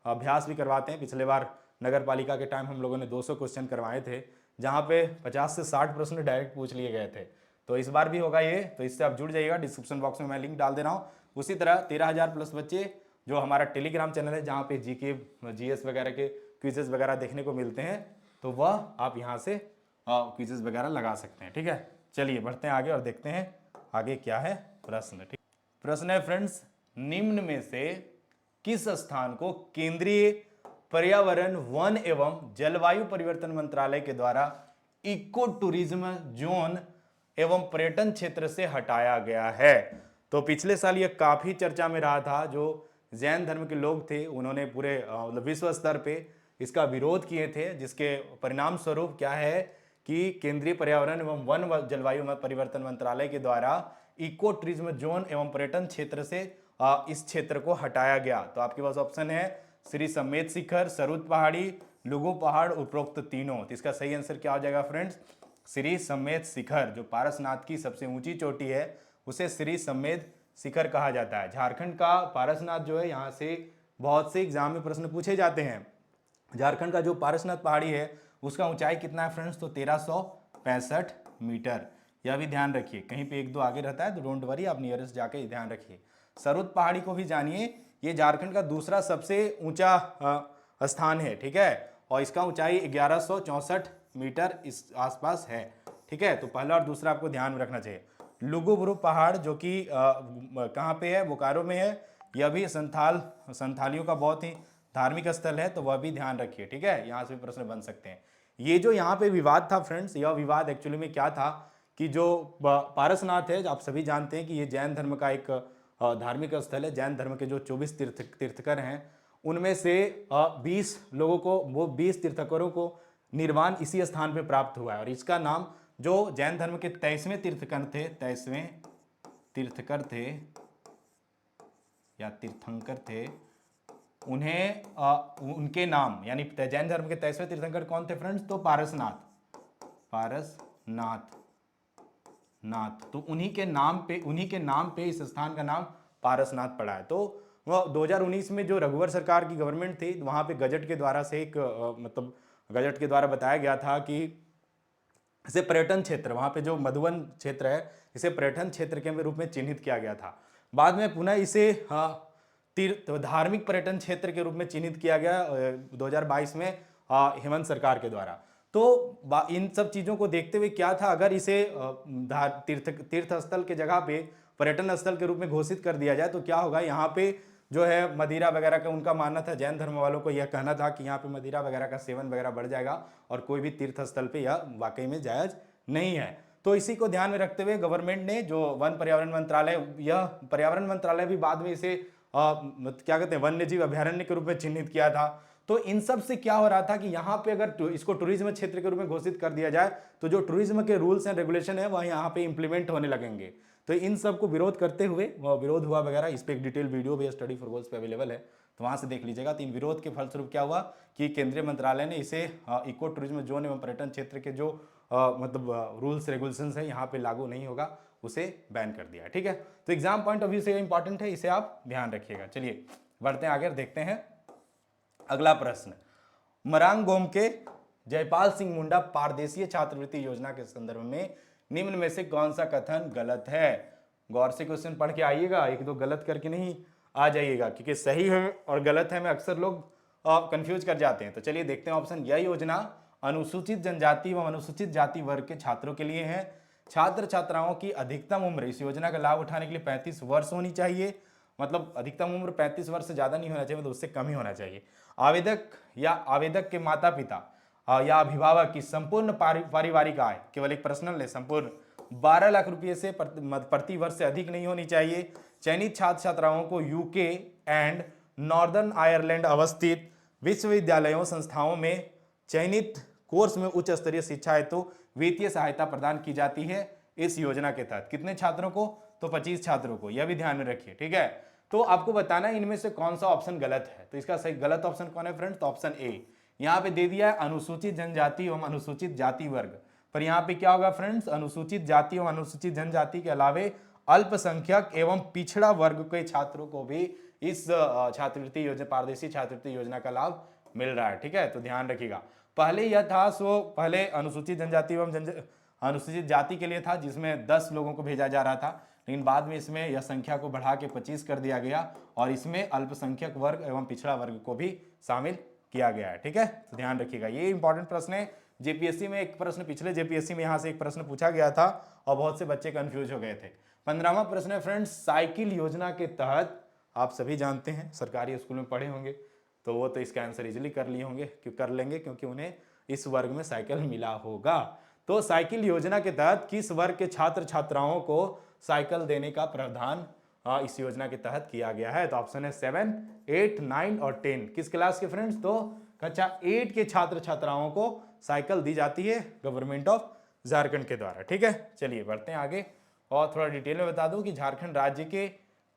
अभ्यास भी करवाते हैं। पिछले बार नगर पालिका के टाइम हम लोगों ने 200 क्वेश्चन करवाए थे, जहां पे 50 से 60 प्रश्न डायरेक्ट पूछ लिए गए थे। तो इस बार भी होगा ये, तो इससे आप जुड़ जाइएगा। डिस्क्रिप्शन बॉक्स में मैं लिंक डाल दे रहा हूँ। उसी तरह 13000 प्लस बच्चे जो हमारा टेलीग्राम चैनल है, जहाँ पे जीके जीएस वगैरह के क्विजेस वगैरह देखने को मिलते हैं, तो वह आप यहाँ से क्विजेस वगैरह लगा सकते हैं। ठीक है, चलिए बढ़ते हैं आगे और देखते हैं आगे क्या है प्रश्न। ठीक, प्रश्न है फ्रेंड्स, निम्न में से किस स्थान को केंद्रीय पर्यावरण, वन एवं जलवायु परिवर्तन मंत्रालय के द्वारा इको टूरिज्म जोन एवं पर्यटन क्षेत्र से हटाया गया है? तो पिछले साल यह काफी चर्चा में रहा था। जो जैन धर्म के लोग थे उन्होंने पूरे विश्व स्तर पे इसका विरोध किए थे, जिसके परिणाम स्वरूप क्या है कि केंद्रीय पर्यावरण एवं वन व जलवायु परिवर्तन मंत्रालय के द्वारा इको टूरिज्म जोन एवं पर्यटन क्षेत्र से इस क्षेत्र को हटाया गया। तो आपके पास ऑप्शन है श्री समेत शिखर, सरुद पहाड़ी, लुगु पहाड़, उपरोक्त तीनों। तो इसका सही आंसर क्या हो जाएगा फ्रेंड्स, श्री समेत शिखर। जो पारसनाथ की सबसे ऊंची चोटी है उसे श्री समेत शिखर कहा जाता है। झारखंड का पारसनाथ जो है, यहाँ से बहुत से एग्जाम में प्रश्न पूछे जाते हैं। झारखंड का जो पारसनाथ पहाड़ी है उसका ऊंचाई कितना है फ्रेंड्स, तो 1365 मीटर। यह भी ध्यान रखिए, कहीं पे 1-2 आगे रहता है तो डोंट वरी, आप नियरेस्ट जाके ध्यान रखिए। सरुद पहाड़ी को भी जानिए, ये झारखंड का दूसरा सबसे ऊंचा स्थान है। ठीक है, और इसका ऊंचाई 1164 मीटर इस आसपास है। ठीक है, तो पहला और दूसरा आपको ध्यान में रखना चाहिए। लुगुबुरु पहाड़ जो कि कहाँ पे है, बोकारो में है। यह भी संथालियों का बहुत ही धार्मिक स्थल है, तो वह भी ध्यान रखिए। ठीक है, यहाँ से भी प्रश्न बन सकते हैं। ये जो यहाँ पे विवाद था फ्रेंड्स, यह विवाद एक्चुअली में क्या था कि जो पारसनाथ है, आप सभी जानते हैं कि ये जैन धर्म का एक धार्मिक स्थल है। जैन धर्म के जो 24 तीर्थकर हैं उनमें से 20 लोगों को, वो 20 तीर्थकरों को निर्वाण इसी स्थान पे प्राप्त हुआ है। और इसका नाम जो जैन धर्म के 23वें तीर्थकर थे, 23वें तीर्थकर थे या तीर्थंकर थे, उन्हें उनके नाम, यानी जैन धर्म के 23वें तीर्थंकर कौन थे फ्रेंड्स, तो पारसनाथ। तो उन्हीं के नाम पे इस स्थान का नाम पारसनाथ पड़ा है। तो वो 2019 में जो रघुवर सरकार की गवर्नमेंट थी, वहां पे गजट के द्वारा से एक मतलब गजट के द्वारा बताया गया था कि इसे पर्यटन क्षेत्र, वहां पे जो मधुवन क्षेत्र है, इसे पर्यटन क्षेत्र के रूप में चिन्हित किया गया था। बाद में पुनः इसे धार्मिक पर्यटन क्षेत्र के रूप में चिन्हित किया गया 2022 में हेमंत सरकार के द्वारा। तो इन सब चीजों को देखते हुए क्या था, अगर इसे तीर्थ स्थल के जगह पे पर्यटन स्थल के रूप में घोषित कर दिया जाए तो क्या होगा, यहाँ पे जो है मदिरा वगैरह का उनका मानना था, जैन धर्म वालों को यह कहना था कि यहाँ पे मदिरा वगैरह का सेवन वगैरह बढ़ जाएगा और कोई भी तीर्थ स्थल पे यह वाकई में जायज नहीं है। तो इसी को ध्यान में रखते हुए गवर्नमेंट ने जो वन पर्यावरण मंत्रालय, यह पर्यावरण मंत्रालय भी बाद में इसे क्या कहते हैं वन्य जीव अभयारण्य के रूप में चिन्हित किया था। तो इन सब से क्या हो रहा था कि यहाँ पे अगर इसको टूरिज्म क्षेत्र के रूप में घोषित कर दिया जाए तो जो टूरिज्म के रूल्स एंड रेगुलेशन है वह यहाँ पे इंप्लीमेंट होने लगेंगे। तो इन सब को विरोध करते हुए विरोध हुआ वगैरह, इस पे एक डिटेल वीडियो भी स्टडी फॉर गोल्स पे अवेलेबल है, तो वहां से देख लीजिएगा। तो इन विरोध के फलस्वरूप क्या हुआ कि केंद्रीय मंत्रालय ने इसे इको टूरिज्म जोन एवं पर्यटन क्षेत्र के जो मतलब रूल्स रेगुलेशंस है यहाँ पे लागू नहीं होगा, उसे बैन कर दिया। ठीक है, तो एग्जाम पॉइंट ऑफ व्यू से इंपॉर्टेंट है, इसे आप ध्यान रखिएगा। चलिए बढ़ते हैं आगे, देखते हैं अगला प्रश्न। मरांगोम के जयपाल सिंह मुंडा पारदेशीय छात्रवृत्ति योजना के संदर्भ में निम्न में से कौन सा कथन गलत है? गौर से क्वेश्चन पढ़ के आइएगा, एक दो गलत करके नहीं आ जाइएगा, क्योंकि सही है और गलत है में अक्सर लोग कंफ्यूज कर जाते हैं। तो चलिए देखते हैं ऑप्शन। यह योजना अनुसूचित जनजाति एवं अनुसूचित जाति वर्ग के छात्रों के लिए है। छात्र छात्राओं की अधिकतम उम्र इस योजना का लाभ उठाने के लिए 35 वर्ष होनी चाहिए, मतलब अधिकतम उम्र 35 वर्ष से ज्यादा नहीं होना चाहिए, मतलब उससे कम ही होना चाहिए। आवेदक या आवेदक के माता पिता या अभिभावक की संपूर्ण पारिवारिक आय, केवल एक पर्सनल है, संपूर्ण 12 लाख रुपए से प्रति वर्ष से अधिक नहीं होनी चाहिए। चयनित छात्र छात्राओं को यूके एंड नॉर्दर्न आयरलैंड अवस्थित विश्वविद्यालयों संस्थाओं में चयनित कोर्स में उच्च स्तरीय शिक्षा हेतु वित्तीय सहायता प्रदान की जाती है इस योजना के तहत। कितने छात्रों को? तो 25 छात्रों को, यह भी ध्यान में रखिए। ठीक है, तो आपको बताना है इनमें से कौन सा ऑप्शन गलत है। तो इसका सही गलत ऑप्शन कौन है फ्रेंड्स? तो ऑप्शन ए यहाँ पे दे दिया है अनुसूचित जनजाति एवं अनुसूचित जाति वर्ग, पर यहाँ पे क्या होगा फ्रेंड्स? अनुसूचित जाति एवं अनुसूचित जनजाति के अलावे अल्पसंख्यक एवं पिछड़ा वर्ग के छात्रों को भी इस छात्रवृत्ति योजना, पारदेशी छात्रवृत्ति योजना का लाभ मिल रहा है। ठीक है, तो ध्यान रखिएगा। पहले यह था सो पहले अनुसूचित जनजाति एवं अनुसूचित जाति के लिए था, जिसमें 10 लोगों को भेजा जा रहा था, लेकिन बाद में इसमें यह संख्या को बढ़ा के 25 कर दिया गया और इसमें अल्पसंख्यक वर्ग एवं पिछड़ा वर्ग को भी शामिल किया गया है। ठीक है, तो ध्यान रखिएगा, ये इंपॉर्टेंट प्रश्न है। जेपीएससी में एक प्रश्न, पिछले जेपीएससी में यहाँ से एक प्रश्न पूछा गया था और बहुत से बच्चे कंफ्यूज हो गए थे। 15वां प्रश्न है फ्रेंड्स, साइकिल योजना के तहत, आप सभी जानते हैं सरकारी स्कूल में पढ़े होंगे तो वो तो इसका आंसर इजिली कर लिए होंगे, कर लेंगे क्योंकि उन्हें इस वर्ग में साइकिल मिला होगा। तो साइकिल योजना के तहत किस वर्ग के छात्र छात्राओं को साइकिल देने का प्रावधान इस योजना के तहत किया गया है? तो ऑप्शन है 7, 8, 9 और 10। किस क्लास के फ्रेंड्स? तो कक्षा 8 के छात्र छात्राओं को साइकिल दी जाती है गवर्नमेंट ऑफ झारखंड के द्वारा। ठीक है, चलिए बढ़ते हैं आगे और थोड़ा डिटेल में बता दूं कि झारखंड राज्य के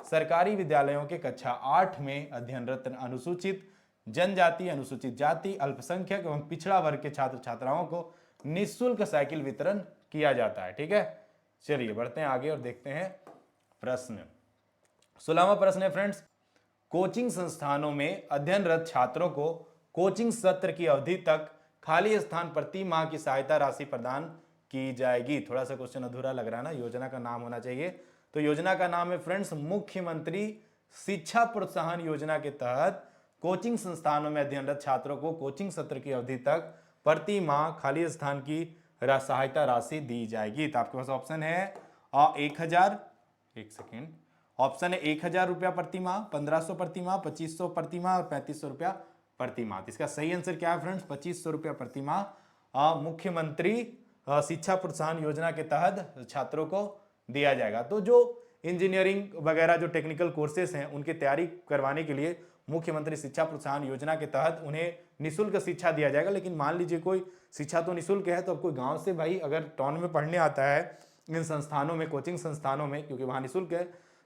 सरकारी विद्यालयों के कक्षा 8 में अध्ययनरत अनुसूचित जनजाति, अनुसूचित जाति, अल्पसंख्यक एवं पिछड़ा वर्ग के छात्र छात्राओं को निःशुल्क साइकिल वितरण किया जाता है। ठीक है, चलिए बढ़ते हैं आगे और देखते हैं प्रश्न। 16वां प्रश्न है फ्रेंड्स, कोचिंग संस्थानों में अध्ययनरत छात्रों को कोचिंग सत्र की अवधि तक खाली स्थान प्रति माह की सहायता राशि प्रदान की जाएगी। थोड़ा सा क्वेश्चन अधूरा लग रहा है ना, योजना का नाम होना चाहिए। तो योजना का नाम है फ्रेंड्स मुख्यमंत्री शिक्षा प्रोत्साहन योजना के तहत कोचिंग संस्थानों में अध्ययनरत छात्रों को कोचिंग सत्र की अवधि तक प्रति माह खाली स्थान की सहायता राशि दी जाएगी। तो आपके पास ऑप्शन है 1000, एक सेकेंड, ऑप्शन है 1000 रुपया प्रति माह, 1500 प्रति माह, 2500 प्रति माह और 3500 रुपया प्रति माह। इसका सही आंसर क्या है फ्रेंड्स? 2500 रुपया प्रति माह मुख्यमंत्री शिक्षा प्रोत्साहन योजना के तहत छात्रों को दिया जाएगा। तो जो इंजीनियरिंग वगैरह जो टेक्निकल कोर्सेस हैं उनकी तैयारी करवाने के लिए मुख्यमंत्री शिक्षा प्रोत्साहन योजना के तहत उन्हें निःशुल्क शिक्षा दिया जाएगा। लेकिन मान लीजिए कोई शिक्षा तो निःशुल्क है, तो अब कोई गांव से भाई अगर टाउन में पढ़ने आता है इन संस्थानों में, कोचिंग संस्थानों में, क्योंकि वहाँ निःशुल्क है,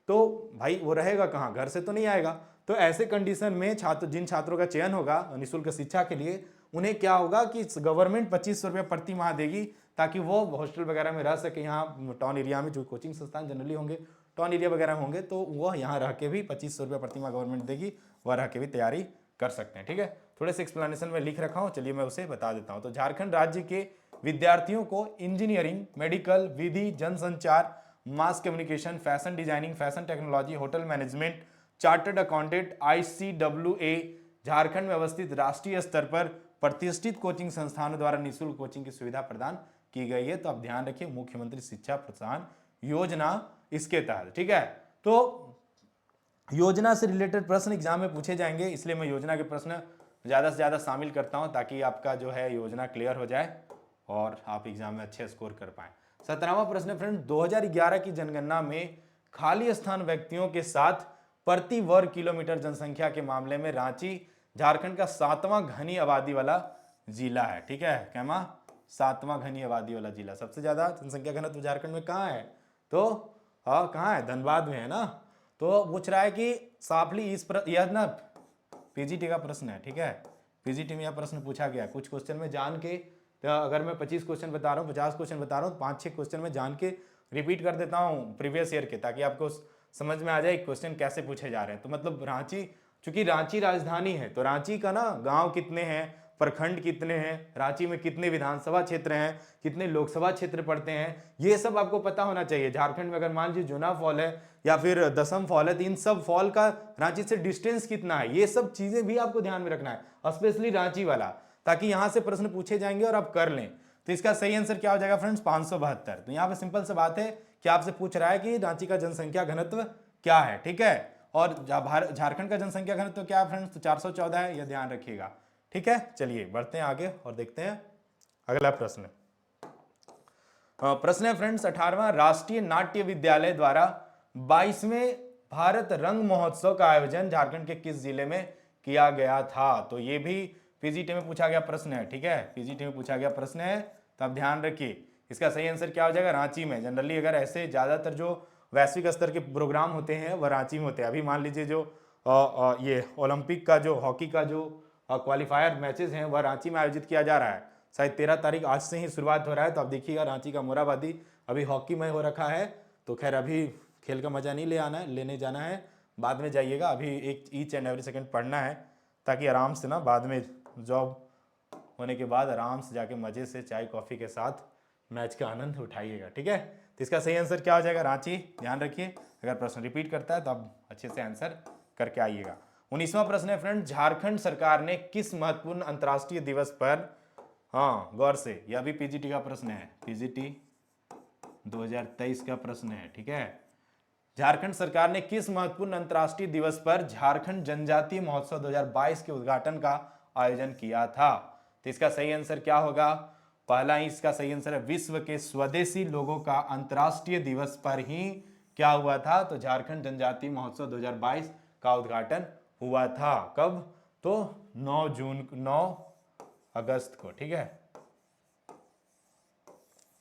तो भाई वो रहेगा कहाँ? घर से तो नहीं आएगा। तो ऐसे कंडीशन में जिन छात्रों का चयन होगा निःशुल्क शिक्षा के लिए, उन्हें क्या होगा कि गवर्नमेंट 2500 रुपया प्रति माह देगी ताकि वो हॉस्टल वगैरह में रह सके। यहाँ टाउन एरिया में जो कोचिंग संस्थान जनरली होंगे टाउन एरिया वगैरह होंगे, तो वो यहाँ रह के भी 2500 रुपया प्रति माह गवर्नमेंट देगी, वह रह के भी तैयारी कर सकते हैं। ठीक है, थोड़े से एक्सप्लेनेशन में लिख रखा हूँ, चलिए मैं उसे बता देता हूँ। तो झारखंड राज्य के विद्यार्थियों को इंजीनियरिंग, मेडिकल, विधि, जनसंचार, mass communication, fashion designing, fashion technology, hotel management, chartered accountant, ICWA Jharkhand में अवस्थित राष्ट्रीय स्तर पर प्रतिष्ठित कोचिंग संस्थानों द्वारा निःशुल्क कोचिंग की सुविधा प्रदान की गई है। तो आप ध्यान रखिए, मुख्यमंत्री शिक्षा प्रोत्साहन योजना इसके तहत। ठीक है, तो योजना से रिलेटेड प्रश्न एग्जाम में पूछे जाएंगे, इसलिए मैं योजना के प्रश्न ज्यादा से ज्यादा शामिल करता हूं ताकि आपका जो है योजना क्लियर हो जाए और आप एग्जाम में अच्छे स्कोर कर पाएं। 17वां प्रश्न है फ्रेंड्स, 2011 की जनगणना में खाली स्थान व्यक्तियों के साथ प्रति वर्ग किलोमीटर जनसंख्या के मामले में रांची झारखंड का 7वां घनी आबादी वाला जिला है। ठीक है, कैमा 7वां घनी आबादी वाला जिला। सबसे ज्यादा जनसंख्या घनत्व झारखंड में कहाँ है? तो कहाँ है? धनबाद में है ना। तो पूछ रहा है कि साफली यह ना पीजीटी का प्रश्न है। ठीक है, पीजीटी में यह प्रश्न पूछा गया। कुछ क्वेश्चन में जान के, तो अगर मैं 25 क्वेश्चन बता रहा हूँ, 50 क्वेश्चन बता रहा हूँ, 5-6 क्वेश्चन में जान के रिपीट कर देता हूँ प्रीवियस ईयर के, ताकि आपको समझ में आ जाए क्वेश्चन कैसे पूछे जा रहे हैं। तो मतलब रांची, चूंकि रांची राजधानी है, तो रांची का ना गांव कितने हैं, प्रखंड कितने हैं, रांची में कितने विधानसभा क्षेत्र हैं, कितने लोकसभा क्षेत्र पड़ते हैं, ये सब आपको पता होना चाहिए। झारखंड में अगर मान लीजिए जूना फॉल है या फिर दसम फॉल है, तो इन सब फॉल का रांची से डिस्टेंस कितना है, ये सब चीजें भी आपको ध्यान में रखना है, स्पेशली रांची वाला, ताकि यहां से प्रश्न पूछे जाएंगे और आप कर लें। तो इसका सही आंसर क्या हो जाएगा फ्रेंड्स? 572। तो यहाँ पे सिंपल सा बात है कि आपसे पूछ रहा है कि रांची का जनसंख्या घनत्व क्या है। ठीक है, और झारखंड का जनसंख्या घनत्व क्या है फ्रेंड्स? तो 414 है, यह ध्यान रखिएगा। ठीक है, चलिए बढ़ते हैं आगे और देखते हैं अगला प्रश्न। प्रश्न है फ्रेंड्स 18वां, राष्ट्रीय नाट्य विद्यालय द्वारा 22वें भारत रंग महोत्सव का आयोजन झारखंड के किस जिले में किया गया था? तो ये भी पीजीटी में पूछा गया प्रश्न है। ठीक है, पीजीटी में पूछा गया प्रश्न है, तो आप ध्यान रखिए। इसका सही आंसर क्या हो जाएगा? रांची में। जनरली अगर ऐसे ज्यादातर जो वैश्विक स्तर के प्रोग्राम होते हैं वह रांची में होते हैं। अभी मान लीजिए जो ये ओलंपिक का जो हॉकी का जो क्वालिफायर मैचेस हैं वह रांची में आयोजित किया जा रहा है। शायद 13 तारीख आज से ही शुरुआत हो रहा है। तो आप देखिएगा रांची का मोराबादी अभी हॉकी में हो रखा है। तो खैर अभी खेल का मजा नहीं लेने जाना है, बाद में जाइएगा। अभी एक ईच एंड एवरी सेकंड पढ़ना है, ताकि आराम से ना बाद में जॉब होने के बाद आराम से जाके मजे से चाय कॉफी के साथ मैच का आनंद उठाइएगा। ठीक है, तो इसका सही आंसर क्या हो जाएगा? रांची। ध्यान रखिए, अगर प्रश्न रिपीट करता है तो आप अच्छे से आंसर करके आइएगा। 19वां प्रश्न है फ्रेंड, झारखंड सरकार ने किस महत्वपूर्ण अंतर्राष्ट्रीय दिवस पर, हाँ गौर से, यह भी पीजीटी का प्रश्न है, पीजीटी 2023 का प्रश्न है। ठीक है, झारखंड सरकार ने किस महत्वपूर्ण अंतर्राष्ट्रीय दिवस पर झारखंड जनजातीय महोत्सव 2022 के उद्घाटन का आयोजन किया था? तो इसका सही आंसर क्या होगा? पहला ही इसका सही आंसर है, विश्व के स्वदेशी लोगों का अंतर्राष्ट्रीय दिवस पर ही क्या हुआ था? तो झारखंड जनजातीय महोत्सव 2022 का उद्घाटन हुआ था। कब? तो 9 अगस्त को। ठीक है,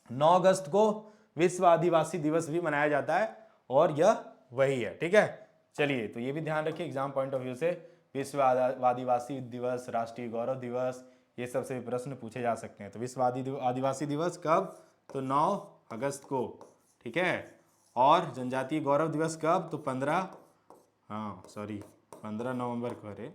9 अगस्त को विश्व आदिवासी दिवस भी मनाया जाता है, और यह वही है। ठीक है, चलिए तो ये भी ध्यान रखिए एग्जाम पॉइंट ऑफ व्यू से, विश्व आदिवासी दिवस, राष्ट्रीय गौरव दिवस, ये सबसे प्रश्न पूछे जा सकते हैं। तो विश्व आदिवासी दिवस कब? तो 9 अगस्त को। ठीक है, और जनजातीय गौरव दिवस कब? तो 15 नवंबर को। अरे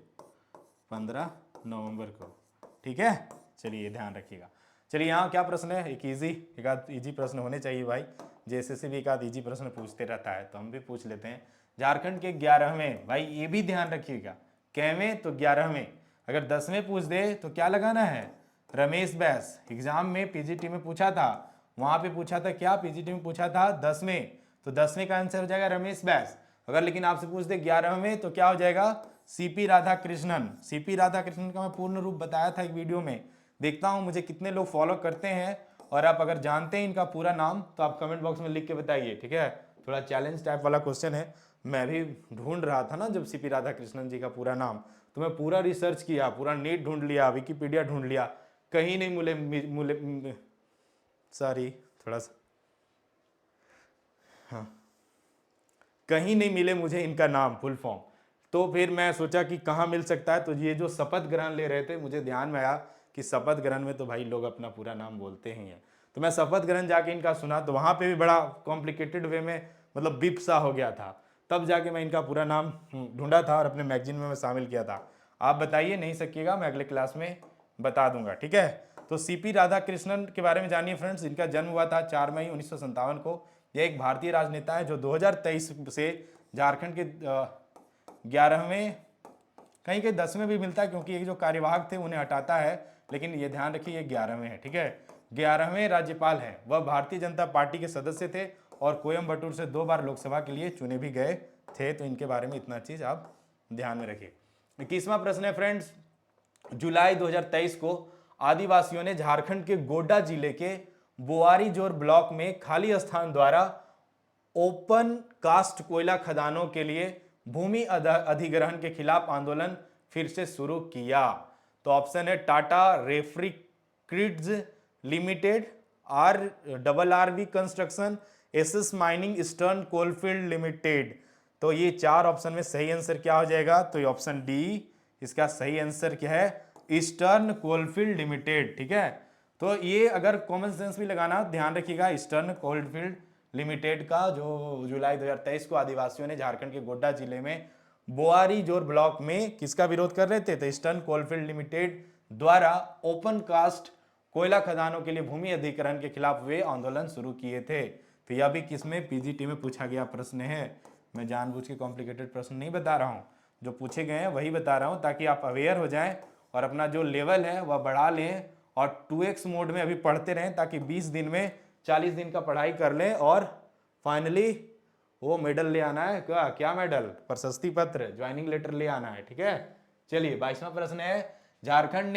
15 नवंबर को। ठीक है, चलिए ध्यान रखिएगा। चलिए यहाँ क्या प्रश्न है? एक आध इजी प्रश्न होने चाहिए भाई, जैसे भी एक आध इजी प्रश्न पूछते रहता है, तो हम भी पूछ लेते हैं। झारखंड के 11वें, भाई ये भी ध्यान रखिएगा, कैवें तो 11वें, अगर 10वें पूछ दे तो क्या लगाना है? रमेश बैस। एग्जाम में पीजीटी में पूछा था, वहां पे पूछा था क्या? पीजीटी में पूछा था 10वें, तो 10वें का आंसर हो जाएगा रमेश बैस। अगर लेकिन आपसे पूछ दे 11वें, तो क्या हो जाएगा? सीपी राधाकृष्णन। सीपी राधाकृष्णन का मैं पूर्ण रूप बताया था एक वीडियो में। देखता हूं मुझे कितने लोग फॉलो करते हैं, और आप अगर जानते हैं इनका पूरा नाम तो आप कमेंट बॉक्स में लिख के बताइए। ठीक है, थोड़ा चैलेंज टाइप वाला क्वेश्चन है। मैं भी ढूंढ रहा था ना जब सीपी राधाकृष्णन जी का पूरा नाम, तो मैं पूरा रिसर्च किया, पूरा नेट ढूंढ लिया, विकिपीडिया ढूंढ लिया, कहीं नहीं मिले सॉरी थोड़ा सा, हाँ, कहीं नहीं मिले मुझे इनका नाम फुल फॉर्म। तो फिर मैं सोचा कि कहाँ मिल सकता है, तो ये जो शपथ ग्रहण ले रहे थे, मुझे ध्यान में आया कि शपथ ग्रहण में तो भाई लोग अपना पूरा नाम बोलते ही हैं। तो मैं शपथ ग्रहण जाके इनका सुना, तो वहाँ पे भी बड़ा कॉम्प्लिकेटेड वे में, मतलब बीप सा हो गया था। तब जाके मैं इनका पूरा नाम ढूंढा था और अपने मैगजीन में मैं शामिल किया था। आप बताइए, नहीं सकिएगा, मैं अगले क्लास में बता दूंगा। ठीक है, तो सीपी राधाकृष्णन के बारे में जानिए फ्रेंड्स। इनका जन्म हुआ था 4 मई 1957 को। यह एक भारतीय राजनेता है जो 2023 से झारखंड के 11वें, कहीं कहीं 10वें भी मिलता है, क्योंकि ये जो कार्यवाहक थे उन्हें हटाता है, लेकिन ये ध्यान रखिए ये 11वें है। ठीक है, 11वें राज्यपाल हैं। वह भारतीय जनता पार्टी के सदस्य थे और कोयम्बटूर से 2 बार लोकसभा के लिए चुने भी गए थे। तो इनके बारे में इतना चीज आप ध्यान में रखिए। 21वां प्रश्न है फ्रेंड्स, जुलाई 2023 को आदिवासियों ने झारखंड के गोड्डा जिले के बोआरीजोर ब्लॉक में खाली स्थान द्वारा ओपन कास्ट कोयला खदानों के लिए भूमि अधिग्रहण के खिलाफ आंदोलन फिर से शुरू किया? तो ऑप्शन है Tata refractories limited, RRV construction, SS mining, eastern coalfield limited. तो ये चार ऑप्शन में सही आंसर क्या हो जाएगा? तो ये ऑप्शन डी इसका सही आंसर क्या है? Eastern coalfield limited. ठीक है, तो ये अगर कॉमन सेंस भी लगाना ध्यान रखिएगा, ईस्टर्न कोलफील्ड लिमिटेड का जो जुलाई 2023 को आदिवासियों ने झारखंड के गोड्डा जिले में बोआरीजोर ब्लॉक में किसका विरोध कर रहे थे? तो ईस्टर्न कोलफील्ड लिमिटेड द्वारा ओपन कास्ट कोयला खदानों के लिए भूमि अधिग्रहण के खिलाफ वे आंदोलन शुरू किए थे। तो यह भी किसमें? पीजीटी में पूछा गया प्रश्न है। मैं जानबूझ के कॉम्प्लिकेटेड प्रश्न नहीं बता रहा हूँ, जो पूछे गए हैं वही बता रहा हूँ ताकि आप अवेयर हो जाएं और अपना जो लेवल है वह बढ़ा लें और 2x मोड में अभी पढ़ते रहें ताकि 20 दिन में 40 दिन का पढ़ाई कर लें और फाइनली वो मेडल ले आना है। क्या मेडल? प्रशस्ति पत्र, ज्वाइनिंग लेटर ले आना है। ठीक है, चलिए 22वां प्रश्न है, झारखंड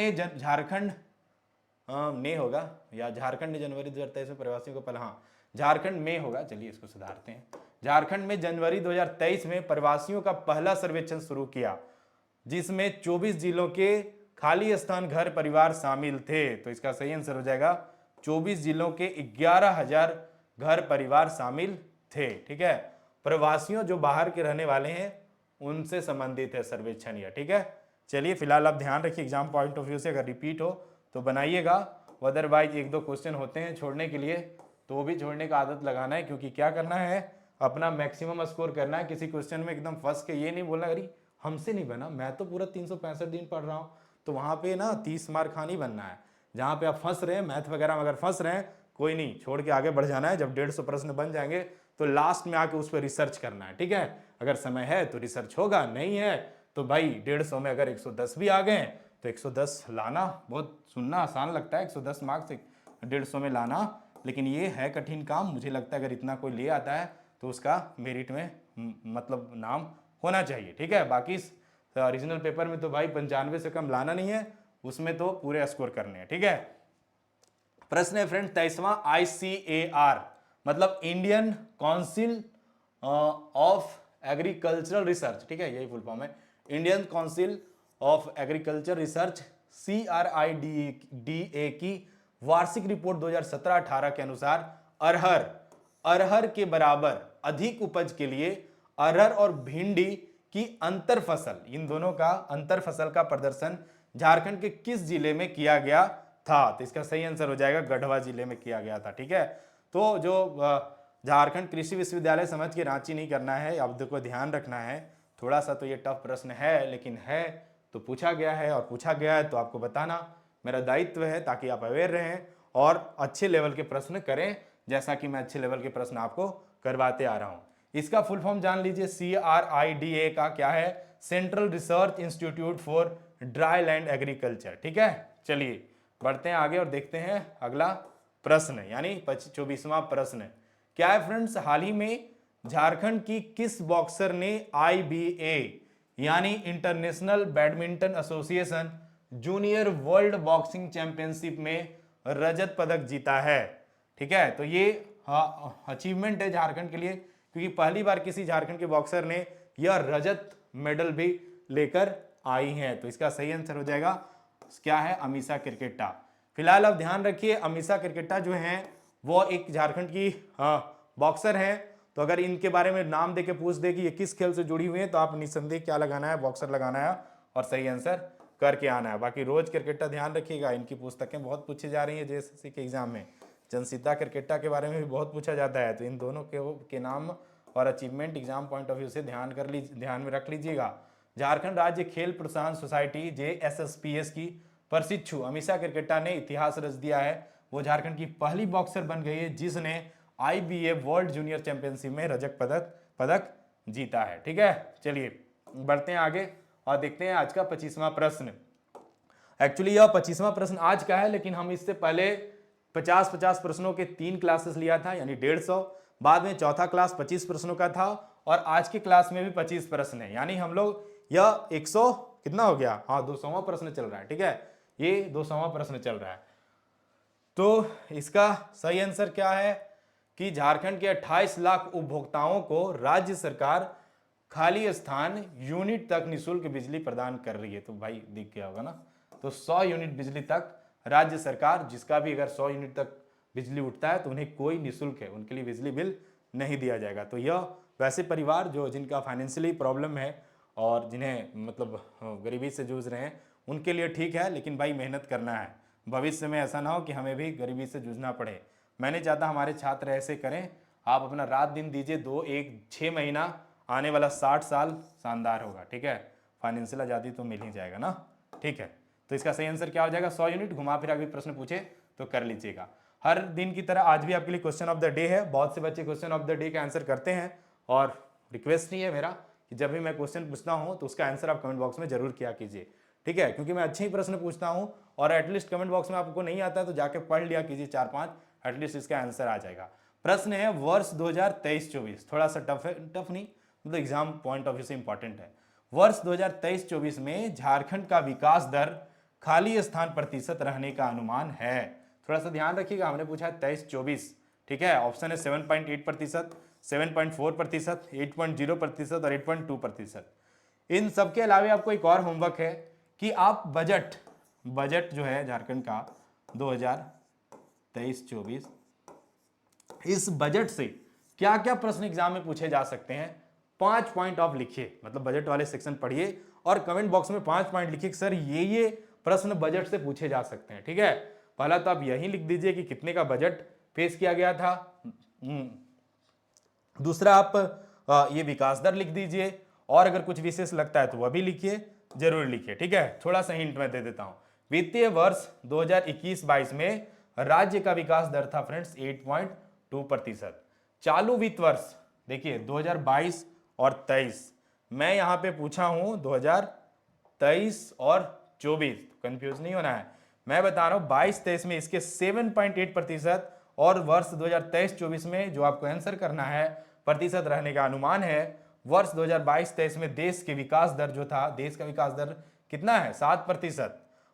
ने होगा या झारखंड ने जनवरी 2023 में प्रवासियों को पहला, हाँ झारखंड में होगा, चलिए इसको सुधारते हैं। झारखंड में जनवरी 2023 में प्रवासियों का पहला सर्वेक्षण शुरू किया जिसमें 24 जिलों के खाली स्थान घर परिवार शामिल थे। तो इसका सही आंसर हो जाएगा 24 जिलों के 11,000 घर परिवार शामिल थे। ठीक है, प्रवासियों जो बाहर के रहने वाले हैं उनसे संबंधित है सर्वेक्षण यह। ठीक है, चलिए फिलहाल आप ध्यान रखिए, एग्जाम पॉइंट ऑफ व्यू से अगर रिपीट हो तो बनाइएगा, अदरवाइज 1-2 क्वेश्चन होते हैं छोड़ने के लिए, तो वो भी छोड़ने का आदत लगाना है क्योंकि क्या करना है, अपना मैक्सिमम स्कोर करना है। किसी क्वेश्चन में एकदम फंस के ये नहीं बोलना अरे हमसे नहीं बना, मैं तो पूरा 365 दिन पढ़ रहा हूँ, तो वहाँ पे ना 30 मार्क खानी बनना है। जहाँ पे आप फंस रहे हैं मैथ वगैरह में अगर फंस रहे हैं, कोई नहीं, छोड़ के आगे बढ़ जाना है। जब 150 प्रश्न बन जाएंगे तो लास्ट में आके उस पर रिसर्च करना है। ठीक है, अगर समय है तो रिसर्च होगा, नहीं है तो भाई 150 में अगर 110 भी आ गए तो 110 लाना, बहुत सुनना आसान लगता है 110 मार्क्स 150 में लाना, लेकिन ये है कठिन काम। मुझे लगता है अगर इतना कोई ले आता है तो उसका मेरिट में मतलब नाम होना चाहिए। ठीक है, बाकी ओरिजिनल पेपर में तो भाई 95 से कम लाना नहीं है, उसमें तो पूरे स्कोर करने हैं। ठीक है, प्रश्न है फ्रेंड 23वां, ICAR मतलब Indian council of agricultural research. ठीक है, यही फुल फॉर्म है, Indian council of agriculture research CRIDA की वार्षिक रिपोर्ट 2017-18 के अनुसार अरहर के बराबर अधिक उपज के लिए अरहर और भिंडी की अंतर फसल, इन दोनों का अंतर फसल का प्रदर्शन झारखंड के किस जिले में किया गया था? तो इसका सही आंसर हो जाएगा गढ़वा जिले में किया गया था। ठीक है, तो जो झारखंड कृषि विश्वविद्यालय समझ के रांची नहीं करना है, शब्द को ध्यान रखना है। थोड़ा सा तो ये टफ प्रश्न है, लेकिन है तो पूछा गया है और पूछा गया है तो आपको बताना मेरा दायित्व है ताकि आप अवेयर रहें और अच्छे लेवल के प्रश्न करें, जैसा कि मैं अच्छे लेवल के प्रश्न आपको करवाते आ रहा हूं। इसका फुल फॉर्म जान लीजिए, CRIDA का क्या है? Central research institute for dry land agriculture. ठीक है, चलिए बढ़ते हैं आगे और देखते हैं अगला प्रश्न, यानी 24वां प्रश्न क्या है फ्रेंड्स, हाल ही में झारखंड की किस बॉक्सर ने IBA यानी international badminton association junior world boxing championship में रजत पदक जीता है? ठीक है, तो ये अचीवमेंट है झारखंड के लिए क्योंकि पहली बार किसी झारखंड के बॉक्सर ने यह रजत मेडल भी लेकर आई हैं। तो इसका सही आंसर हो जाएगा क्या है? अमीषा क्रिकेटा। फिलहाल अब ध्यान रखिए, अमीषा क्रिकेटा जो है वो एक झारखंड की बॉक्सर है, तो अगर इनके बारे में नाम देके पूछ दे कि ये किस खेल से जुड़ी हुई है तो आप निसंदेह क्या लगाना है? बॉक्सर लगाना है और सही आंसर करके आना है। बाकी रोज क्रिकेटा ध्यान रखिएगा, इनकी पुस्तकें बहुत पूछी जा रही है JSSC के एग्जाम में। जनसीता क्रिकेटा के बारे में भी बहुत पूछा जाता है, तो इन दोनों के नाम और achievement exam point of view से ध्यान में रख लीजिएगा। झारखंड राज्य खेल प्रोत्साहन सोसाइटी JSSPS की प्रशिक्षु अमीषा क्रिकेटा ने इतिहास रच दिया है। वो झारखंड की पहली बॉक्सर बन गई है जिसने IBA वर्ल्ड जूनियर चैंपियनशिप में रजत पदक जीता है। ठीक है, चलिए बढ़ते हैं आगे और देखते हैं आज का 25वां प्रश्न। एक्चुअली यह 25वां प्रश्न आज का है, लेकिन हम इससे पहले 50-50 प्रश्नों के 3 क्लासेस लिया था, यानी 150। बाद में चौथा क्लास 25 प्रश्नों का था और आज की क्लास में भी 25 प्रश्न है, यानी हम लोग यह 100 कितना हो गया? हाँ, 200वां प्रश्न चल रहा है। ठीक है, ये 200वां प्रश्न चल रहा है। तो इसका सही आंसर क्या है कि झारखंड के 28 लाख उपभोक्ताओं को राज्य सरकार खाली स्थान यूनिट तक निःशुल्क बिजली प्रदान कर रही है। तो भाई दिख गया होगा ना। तो 100 यूनिट बिजली तक राज्य सरकार, जिसका भी अगर 100 यूनिट तक बिजली उठता है तो उन्हें कोई निःशुल्क है, उनके लिए बिजली बिल नहीं दिया जाएगा। तो यह वैसे परिवार जो जिनका फाइनेंशियली प्रॉब्लम है और जिन्हें मतलब गरीबी से जूझ रहे हैं उनके लिए ठीक है, लेकिन भाई मेहनत करना है। भविष्य में ऐसा ना हो कि हमें भी गरीबी से जूझना पड़े। मैं नहीं चाहता हमारे छात्र ऐसे करें। आप अपना रात दिन दीजिए, 6 महीना, आने वाला 60 साल शानदार होगा। ठीक है, फाइनेंशियल आज़ादी तो मिल ही जाएगा ना। ठीक है, तो इसका सही आंसर क्या हो जाएगा? 100 यूनिट। घुमा फिरा के प्रश्न पूछे तो कर लीजिएगा। हर दिन की तरह आज भी आपके लिए क्वेश्चन ऑफ द डे है। बहुत से बच्चे क्वेश्चन ऑफ द डे का आंसर करते हैं और रिक्वेस्ट नहीं है मेरा कि जब भी मैं क्वेश्चन पूछता हूं तो उसका आंसर आप कमेंट बॉक्स में जरूर किया कीजिए। ठीक है, क्योंकि मैं अच्छे ही प्रश्न पूछता हूं और एटलीस्ट कमेंट बॉक्स में आपको नहीं आता है तो जाके पढ़ लिया कीजिए 4-5, एटलीस्ट इसका आंसर आ जाएगा। प्रश्न है वर्ष 2023-24, थोड़ा सा टफ है, टफ नहीं मतलब एग्जाम पॉइंट ऑफ व्यू से इंपॉर्टेंट है। वर्ष 2023-24 में झारखंड का विकास दर खाली स्थान प्रतिशत रहने का अनुमान है। थोड़ा सा ध्यान रखिएगा, हमने पूछा है 23-24। ठीक है, ऑप्शन है 7.8%, 7.4%, 8.0% और 8.2%। इन सबके अलावा आपको एक और होमवर्क है कि आप बजट जो है झारखंड का 2023-24, इस बजट से क्या क्या प्रश्न एग्जाम में पूछे जा सकते हैं 5 पॉइंट ऑफ लिखिए। मतलब बजट वाले सेक्शन पढ़िए और कमेंट बॉक्स में 5 पॉइंट लिखिए सर ये प्रश्न बजट से पूछे जा सकते हैं। ठीक है, पहला तो आप यही लिख दीजिए कि कितने का बजट पेश किया गया था। दूसरा आप ये विकास दर लिख दीजिए और अगर कुछ विशेष लगता है तो वह भी लिखिए, जरूर लिखिए। ठीक है, थोड़ा सा हिंट मैं दे देता हूं। वित्तीय वर्ष 2021-22 में राज्य का विकास दर था फ्रेंड्स 8.2%। चालू वित्त वर्ष देखिए 2022 और 23, मैं यहां पे पूछा हूं 2023 और 24, कंफ्यूज नहीं होना है। मैं बता रहा हूं 22-23 में इसके 7.8% और वर्ष 2023-24 में जो आपको आंसर करना है प्रतिशत रहने का अनुमान है वर्ष 2022-23 में देश के विकास दर जो था, देश का विकास दर कितना है 7%।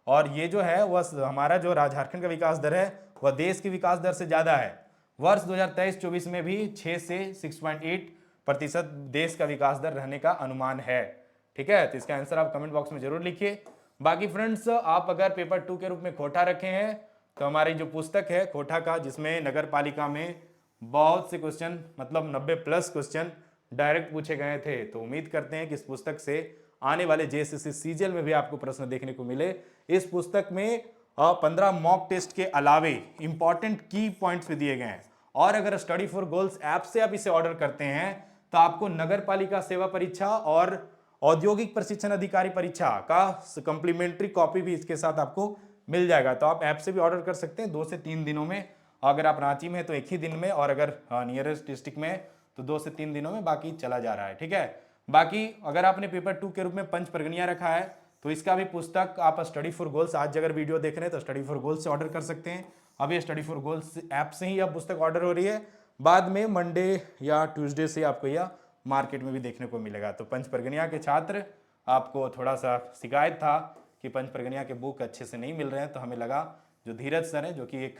और ये जो है वह हमारा जो झारखंड का विकास दर है वह देश के विकास दर से ज्यादा है। वर्ष 2023-24 में भी 6 से 6.8% देश का विकास दर रहने का अनुमान है। ठीक है, तो इसका आंसर आप कमेंट बॉक्स में जरूर लिखिए। बाकी फ्रेंड्स, आप अगर पेपर 2 के रूप में खोटा रखे हैं तो हमारी जो पुस्तक है खोटा का, जिसमें नगर पालिका में बहुत से क्वेश्चन मतलब 90+ क्वेश्चन डायरेक्ट पूछे गए थे, तो उम्मीद करते हैं कि इस पुस्तक से आने वाले जेएसएससी सीजीएल में भी आपको प्रश्न देखने को मिले। इस पुस्तक में 15 मॉक टेस्ट के अलावे इंपॉर्टेंट की पॉइंट्स भी दिए गए हैं। और अगर स्टडी फॉर गोल्स ऐप से आप इसे ऑर्डर करते हैं तो आपको नगर पालिका सेवा परीक्षा और औद्योगिक प्रशिक्षण अधिकारी परीक्षा का कंप्लीमेंट्री कॉपी भी इसके साथ आपको मिल जाएगा। तो आप ऐप से भी ऑर्डर कर सकते हैं 2 से 3 दिनों में। अगर आप रांची में तो 1 ही दिन में, और अगर नियरेस्ट डिस्ट्रिक्ट में तो 2 से 3 दिनों में बाकी चला जा रहा है। ठीक है, बाकी अगर आपने पेपर 2 के रूप में पंच परगनिया रखा है तो इसका भी पुस्तक आप स्टडी फॉर गोल्स, आज अगर वीडियो देख रहे हैं तो स्टडी फॉर गोल्स से ऑर्डर कर सकते हैं। अभी स्टडी फॉर गोल्स ऐप से ही अब पुस्तक ऑर्डर हो रही है, बाद में मंडे या ट्यूसडे से आपको यह मार्केट में भी देखने को मिलेगा। तो पंच परगनिया के छात्र, आपको थोड़ा सा शिकायत था कि पंच परगनिया के बुक अच्छे से नहीं मिल रहे हैं, तो हमें लगा जो धीरज सर हैं जो कि एक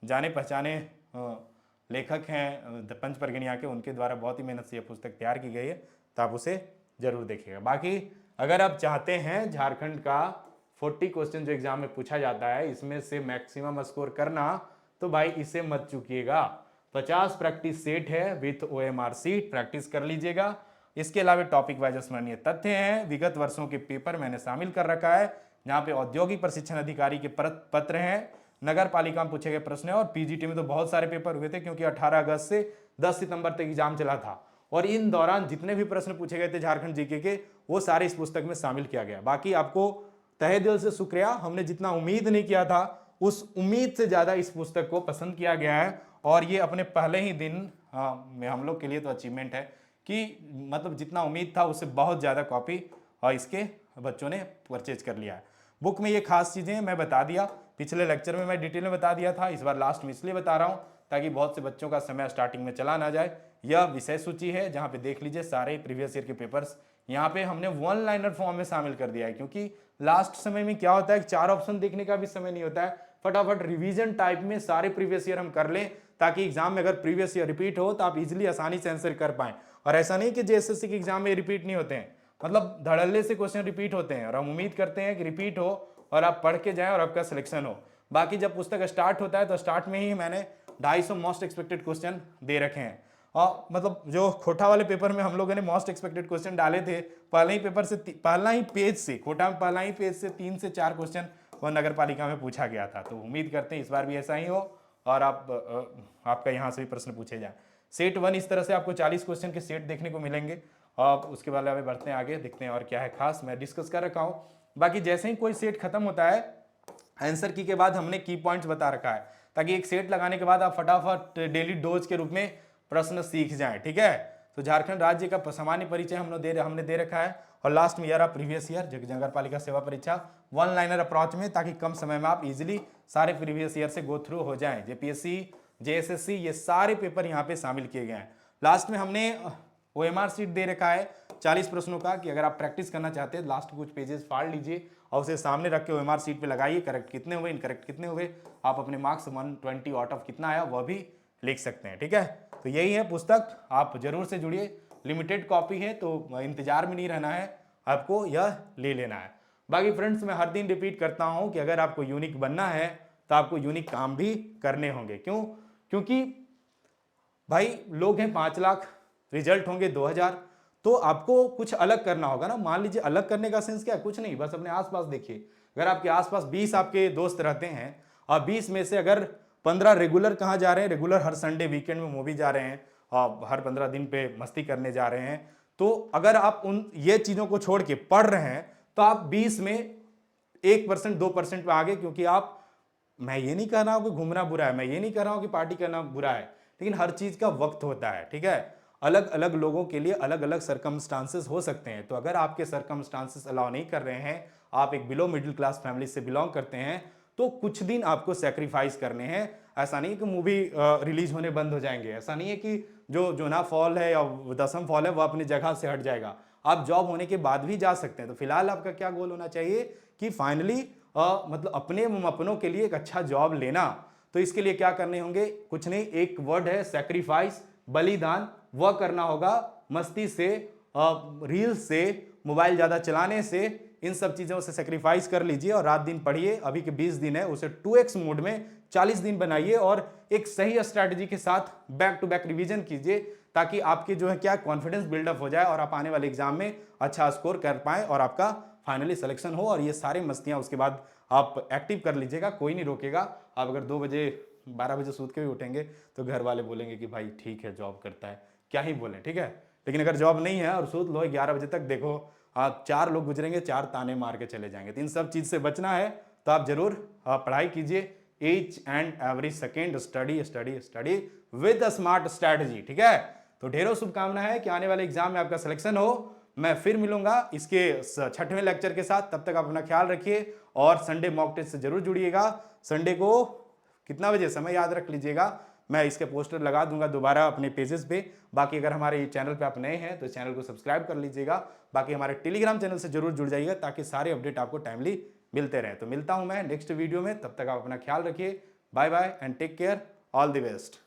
जाने पहचाने लेखक हैं पंच परगनिया के, उनके द्वारा बहुत ही मेहनत से यह पुस्तक तैयार की गई है, तो आप उसे जरूर देखिएगा। बाकी अगर आप चाहते हैं झारखंड का 40 क्वेश्चन जो एग्जाम में पूछा जाता है इसमें से मैक्सिमम स्कोर करना, तो भाई इसे मत चूकिएगा। 50 प्रैक्टिस सेट है विथ OMR सीट, प्रैक्टिस कर लीजिएगा। इसके अलावा टॉपिक वाइज स्मरणीय तथ्य हैं, विगत वर्षों के पेपर मैंने शामिल कर रखा है जहां पे औद्योगिक प्रशिक्षण अधिकारी के पत्र हैं, नगर पालिका में पूछे गए प्रश्न है, और पीजीटी में तो बहुत सारे पेपर हुए थे क्योंकि 18 अगस्त से 10 सितंबर तक एग्जाम चला था, और इन दौरान जितने भी प्रश्न पूछे गए थे झारखंड जीके के वो सारे इस पुस्तक में शामिल किया गया। बाकी आपको तहे दिल से शुक्रिया, हमने जितना उम्मीद नहीं किया था उस उम्मीद से ज्यादा इस पुस्तक को पसंद किया गया है, और ये अपने पहले ही दिन में हम लोग के लिए तो अचीवमेंट है कि मतलब जितना उम्मीद था उससे बहुत ज्यादा कॉपी और इसके बच्चों ने परचेज कर लिया है। बुक में ये खास चीजें मैं बता दिया, पिछले लेक्चर में मैं डिटेल में बता दिया था, इस बार लास्ट में इसलिए बता रहा हूं ताकि बहुत से बच्चों का समय स्टार्टिंग में चला ना जाए। यह विषय सूची है जहां पे देख लीजिए सारे प्रीवियस ईयर के पेपर्स, यहाँ पे हमने 1 लाइनर फॉर्म में शामिल कर दिया है, क्योंकि लास्ट समय में क्या होता है 4 ऑप्शन देखने का भी समय नहीं होता है, फटाफट रिवीजन टाइप में सारे प्रीवियस ईयर हम कर लें, ताकि एग्जाम में अगर प्रीवियस ईयर रिपीट हो तो आप इजीली आसानी से आंसर कर पाएं। और ऐसा नहीं कि जेएसएससी के एग्जाम में रिपीट नहीं होते हैं, मतलब धड़ल्ले से क्वेश्चन रिपीट होते हैं, और हम उम्मीद करते हैं कि रिपीट हो और आप पढ़ के जाएं और आपका सिलेक्शन हो। बाकी जब पुस्तक स्टार्ट होता है तो स्टार्ट में ही मैंने 250 मोस्ट एक्सपेक्टेड क्वेश्चन दे रखे हैं, और मतलब जो खोटा वाले पेपर में हम लोगों ने मोस्ट एक्सपेक्टेड क्वेश्चन डाले थे, पहले ही पेपर से पहला ही पेज से, खोटा में पहला ही पेज से 3 से 4 क्वेश्चन वो नगर पालिका में पूछा गया था। तो उम्मीद करते हैं इस बार भी ऐसा ही हो और आपका यहाँ से भी प्रश्न पूछे जाए। सेट 1 इस तरह से आपको 40 क्वेश्चन के सेट देखने को मिलेंगे। और उसके बाद अभी बढ़ते हैं आगे, देखते हैं और क्या है खास, मैं डिस्कस कर रखा हूँ। बाकी जैसे ही कोई सेट खत्म होता है, आंसर की के बाद हमने की पॉइंट्स बता रखा है, ताकि एक सेट लगाने के बाद आप फटाफट डेली डोज के रूप में प्रश्न सीख जाएं। ठीक है, तो झारखंड राज्य का सामान्य परिचय हमने दे रखा है, और लास्ट में यार प्रीवियस ईयर नगर पालिका सेवा परीक्षा 1 लाइनर अप्रोच में, ताकि कम समय में आप इजीली सारे प्रीवियस ईयर से गो थ्रू हो जाएं। जेपीएससी, जेएसएससी, ये सारे पेपर यहाँ पे शामिल किए गए हैं। लास्ट में हमने ओएमआर शीट दे रखा है 40 प्रश्नों का, कि अगर आप प्रैक्टिस करना चाहते हैं लास्ट कुछ पेजेस फाड़ लीजिए और उसे सामने रख के ओएमआर शीट पे लगाइए, करेक्ट कितने हुए, इनकरेक्ट कितने हुए, आप अपने मार्क्स 120 आउट ऑफ कितना आया वह भी लिख सकते हैं। ठीक है, तो यही है पुस्तक, आप जरूर से जुड़िए। लिमिटेड कॉपी है तो इंतजार में नहीं रहना है, आपको यह ले लेना है। बाकी फ्रेंड्स, मैं हर दिन रिपीट करता हूं कि अगर आपको यूनिक बनना है तो आपको यूनिक काम भी करने होंगे। क्यों? क्योंकि भाई लोग हैं 5 लाख, रिजल्ट होंगे 2000, तो आपको कुछ अलग करना होगा ना। मान लीजिए अलग करने का सेंस क्या है, कुछ नहीं, बस अपने आसपास देखिए। अगर आपके आसपास 20 आपके दोस्त रहते हैं और 20 में से अगर 15 रेगुलर कहाँ जा रहे हैं, रेगुलर हर संडे वीकेंड में मूवी जा रहे हैं और हर 15 दिन पे मस्ती करने जा रहे हैं, तो अगर आप ये चीज़ों को छोड़ के पढ़ रहे हैं तो आप 20 में 1% 2% पे आगे। क्योंकि आप, मैं ये नहीं कह रहा हूँ कि घूमना बुरा है, मैं ये नहीं कह रहा हूँ कि पार्टी करना बुरा है, लेकिन हर चीज़ का वक्त होता है। ठीक है, अलग अलग लोगों के लिए अलग अलग सर्कमस्टांसेस हो सकते हैं। तो अगर आपके सर्कमस्टांसेस अलाउ नहीं कर रहे हैं, आप एक बिलो मिडिल क्लास फैमिली से बिलोंग करते हैं, तो कुछ दिन आपको सेक्रीफाइस करने हैं। ऐसा नहीं है कि मूवी रिलीज होने बंद हो जाएंगे, ऐसा नहीं है कि जो ना फॉल है या दसम फॉल है वो अपनी जगह से हट जाएगा, आप जॉब होने के बाद भी जा सकते हैं। तो फिलहाल आपका क्या गोल होना चाहिए कि फाइनली मतलब अपनों के लिए एक अच्छा जॉब लेना। तो इसके लिए क्या करने होंगे, कुछ नहीं, एक वर्ड है सैक्रिफाइस, बलिदान, वह करना होगा। मस्ती से, रील से, मोबाइल ज़्यादा चलाने से, इन सब चीज़ों से सेक्रीफाइस कर लीजिए और रात दिन पढ़िए। अभी के 20 दिन है उसे 2x मोड में 40 दिन बनाइए और एक सही स्ट्रैटेजी के साथ बैक टू बैक रिवीजन कीजिए, ताकि आपके जो है क्या कॉन्फिडेंस बिल्डअप हो जाए और आप आने वाले एग्जाम में अच्छा स्कोर कर पाएं और आपका फाइनली सिलेक्शन हो। और ये सारी मस्तियां उसके बाद आप एक्टिव कर लीजिएगा, कोई नहीं रोकेगा। आप अगर 2 बजे 12 बजे सूत के भी उठेंगे तो घर वाले बोलेंगे कि भाई ठीक है जॉब करता है, क्या ही बोलें। ठीक है, लेकिन अगर जॉब नहीं है और सूत लो 11 बजे तक, देखो आप 4 लोग गुजरेंगे, 4 ताने मार के चले जाएंगे। तो इन सब चीज़ से बचना है तो आप जरूर पढ़ाई कीजिए। Each and every second study study study with a smart strategy. ठीक है, तो ढेरों शुभकामनाएं है कि आने वाले एग्जाम में आपका सिलेक्शन हो। मैं फिर मिलूंगा इसके 6वें लेक्चर के साथ, तब तक आप अपना ख्याल रखिए और संडे मॉक टेस्ट से जरूर जुड़िएगा। संडे को कितना बजे, समय याद रख लीजिएगा, मैं इसके पोस्टर लगा दूंगा दोबारा अपने पेजेस पे। बाकी अगर हमारे चैनल पे आप नए हैं तो चैनल को सब्सक्राइब कर लीजिएगा। बाकी हमारे टेलीग्राम चैनल से जरूर जुड़ जाइएगा ताकि सारे अपडेट आपको टाइमली मिलते रहे। तो मिलता हूं मैं नेक्स्ट वीडियो में, तब तक आप अपना ख्याल रखिए। Bye bye and take care, all the best.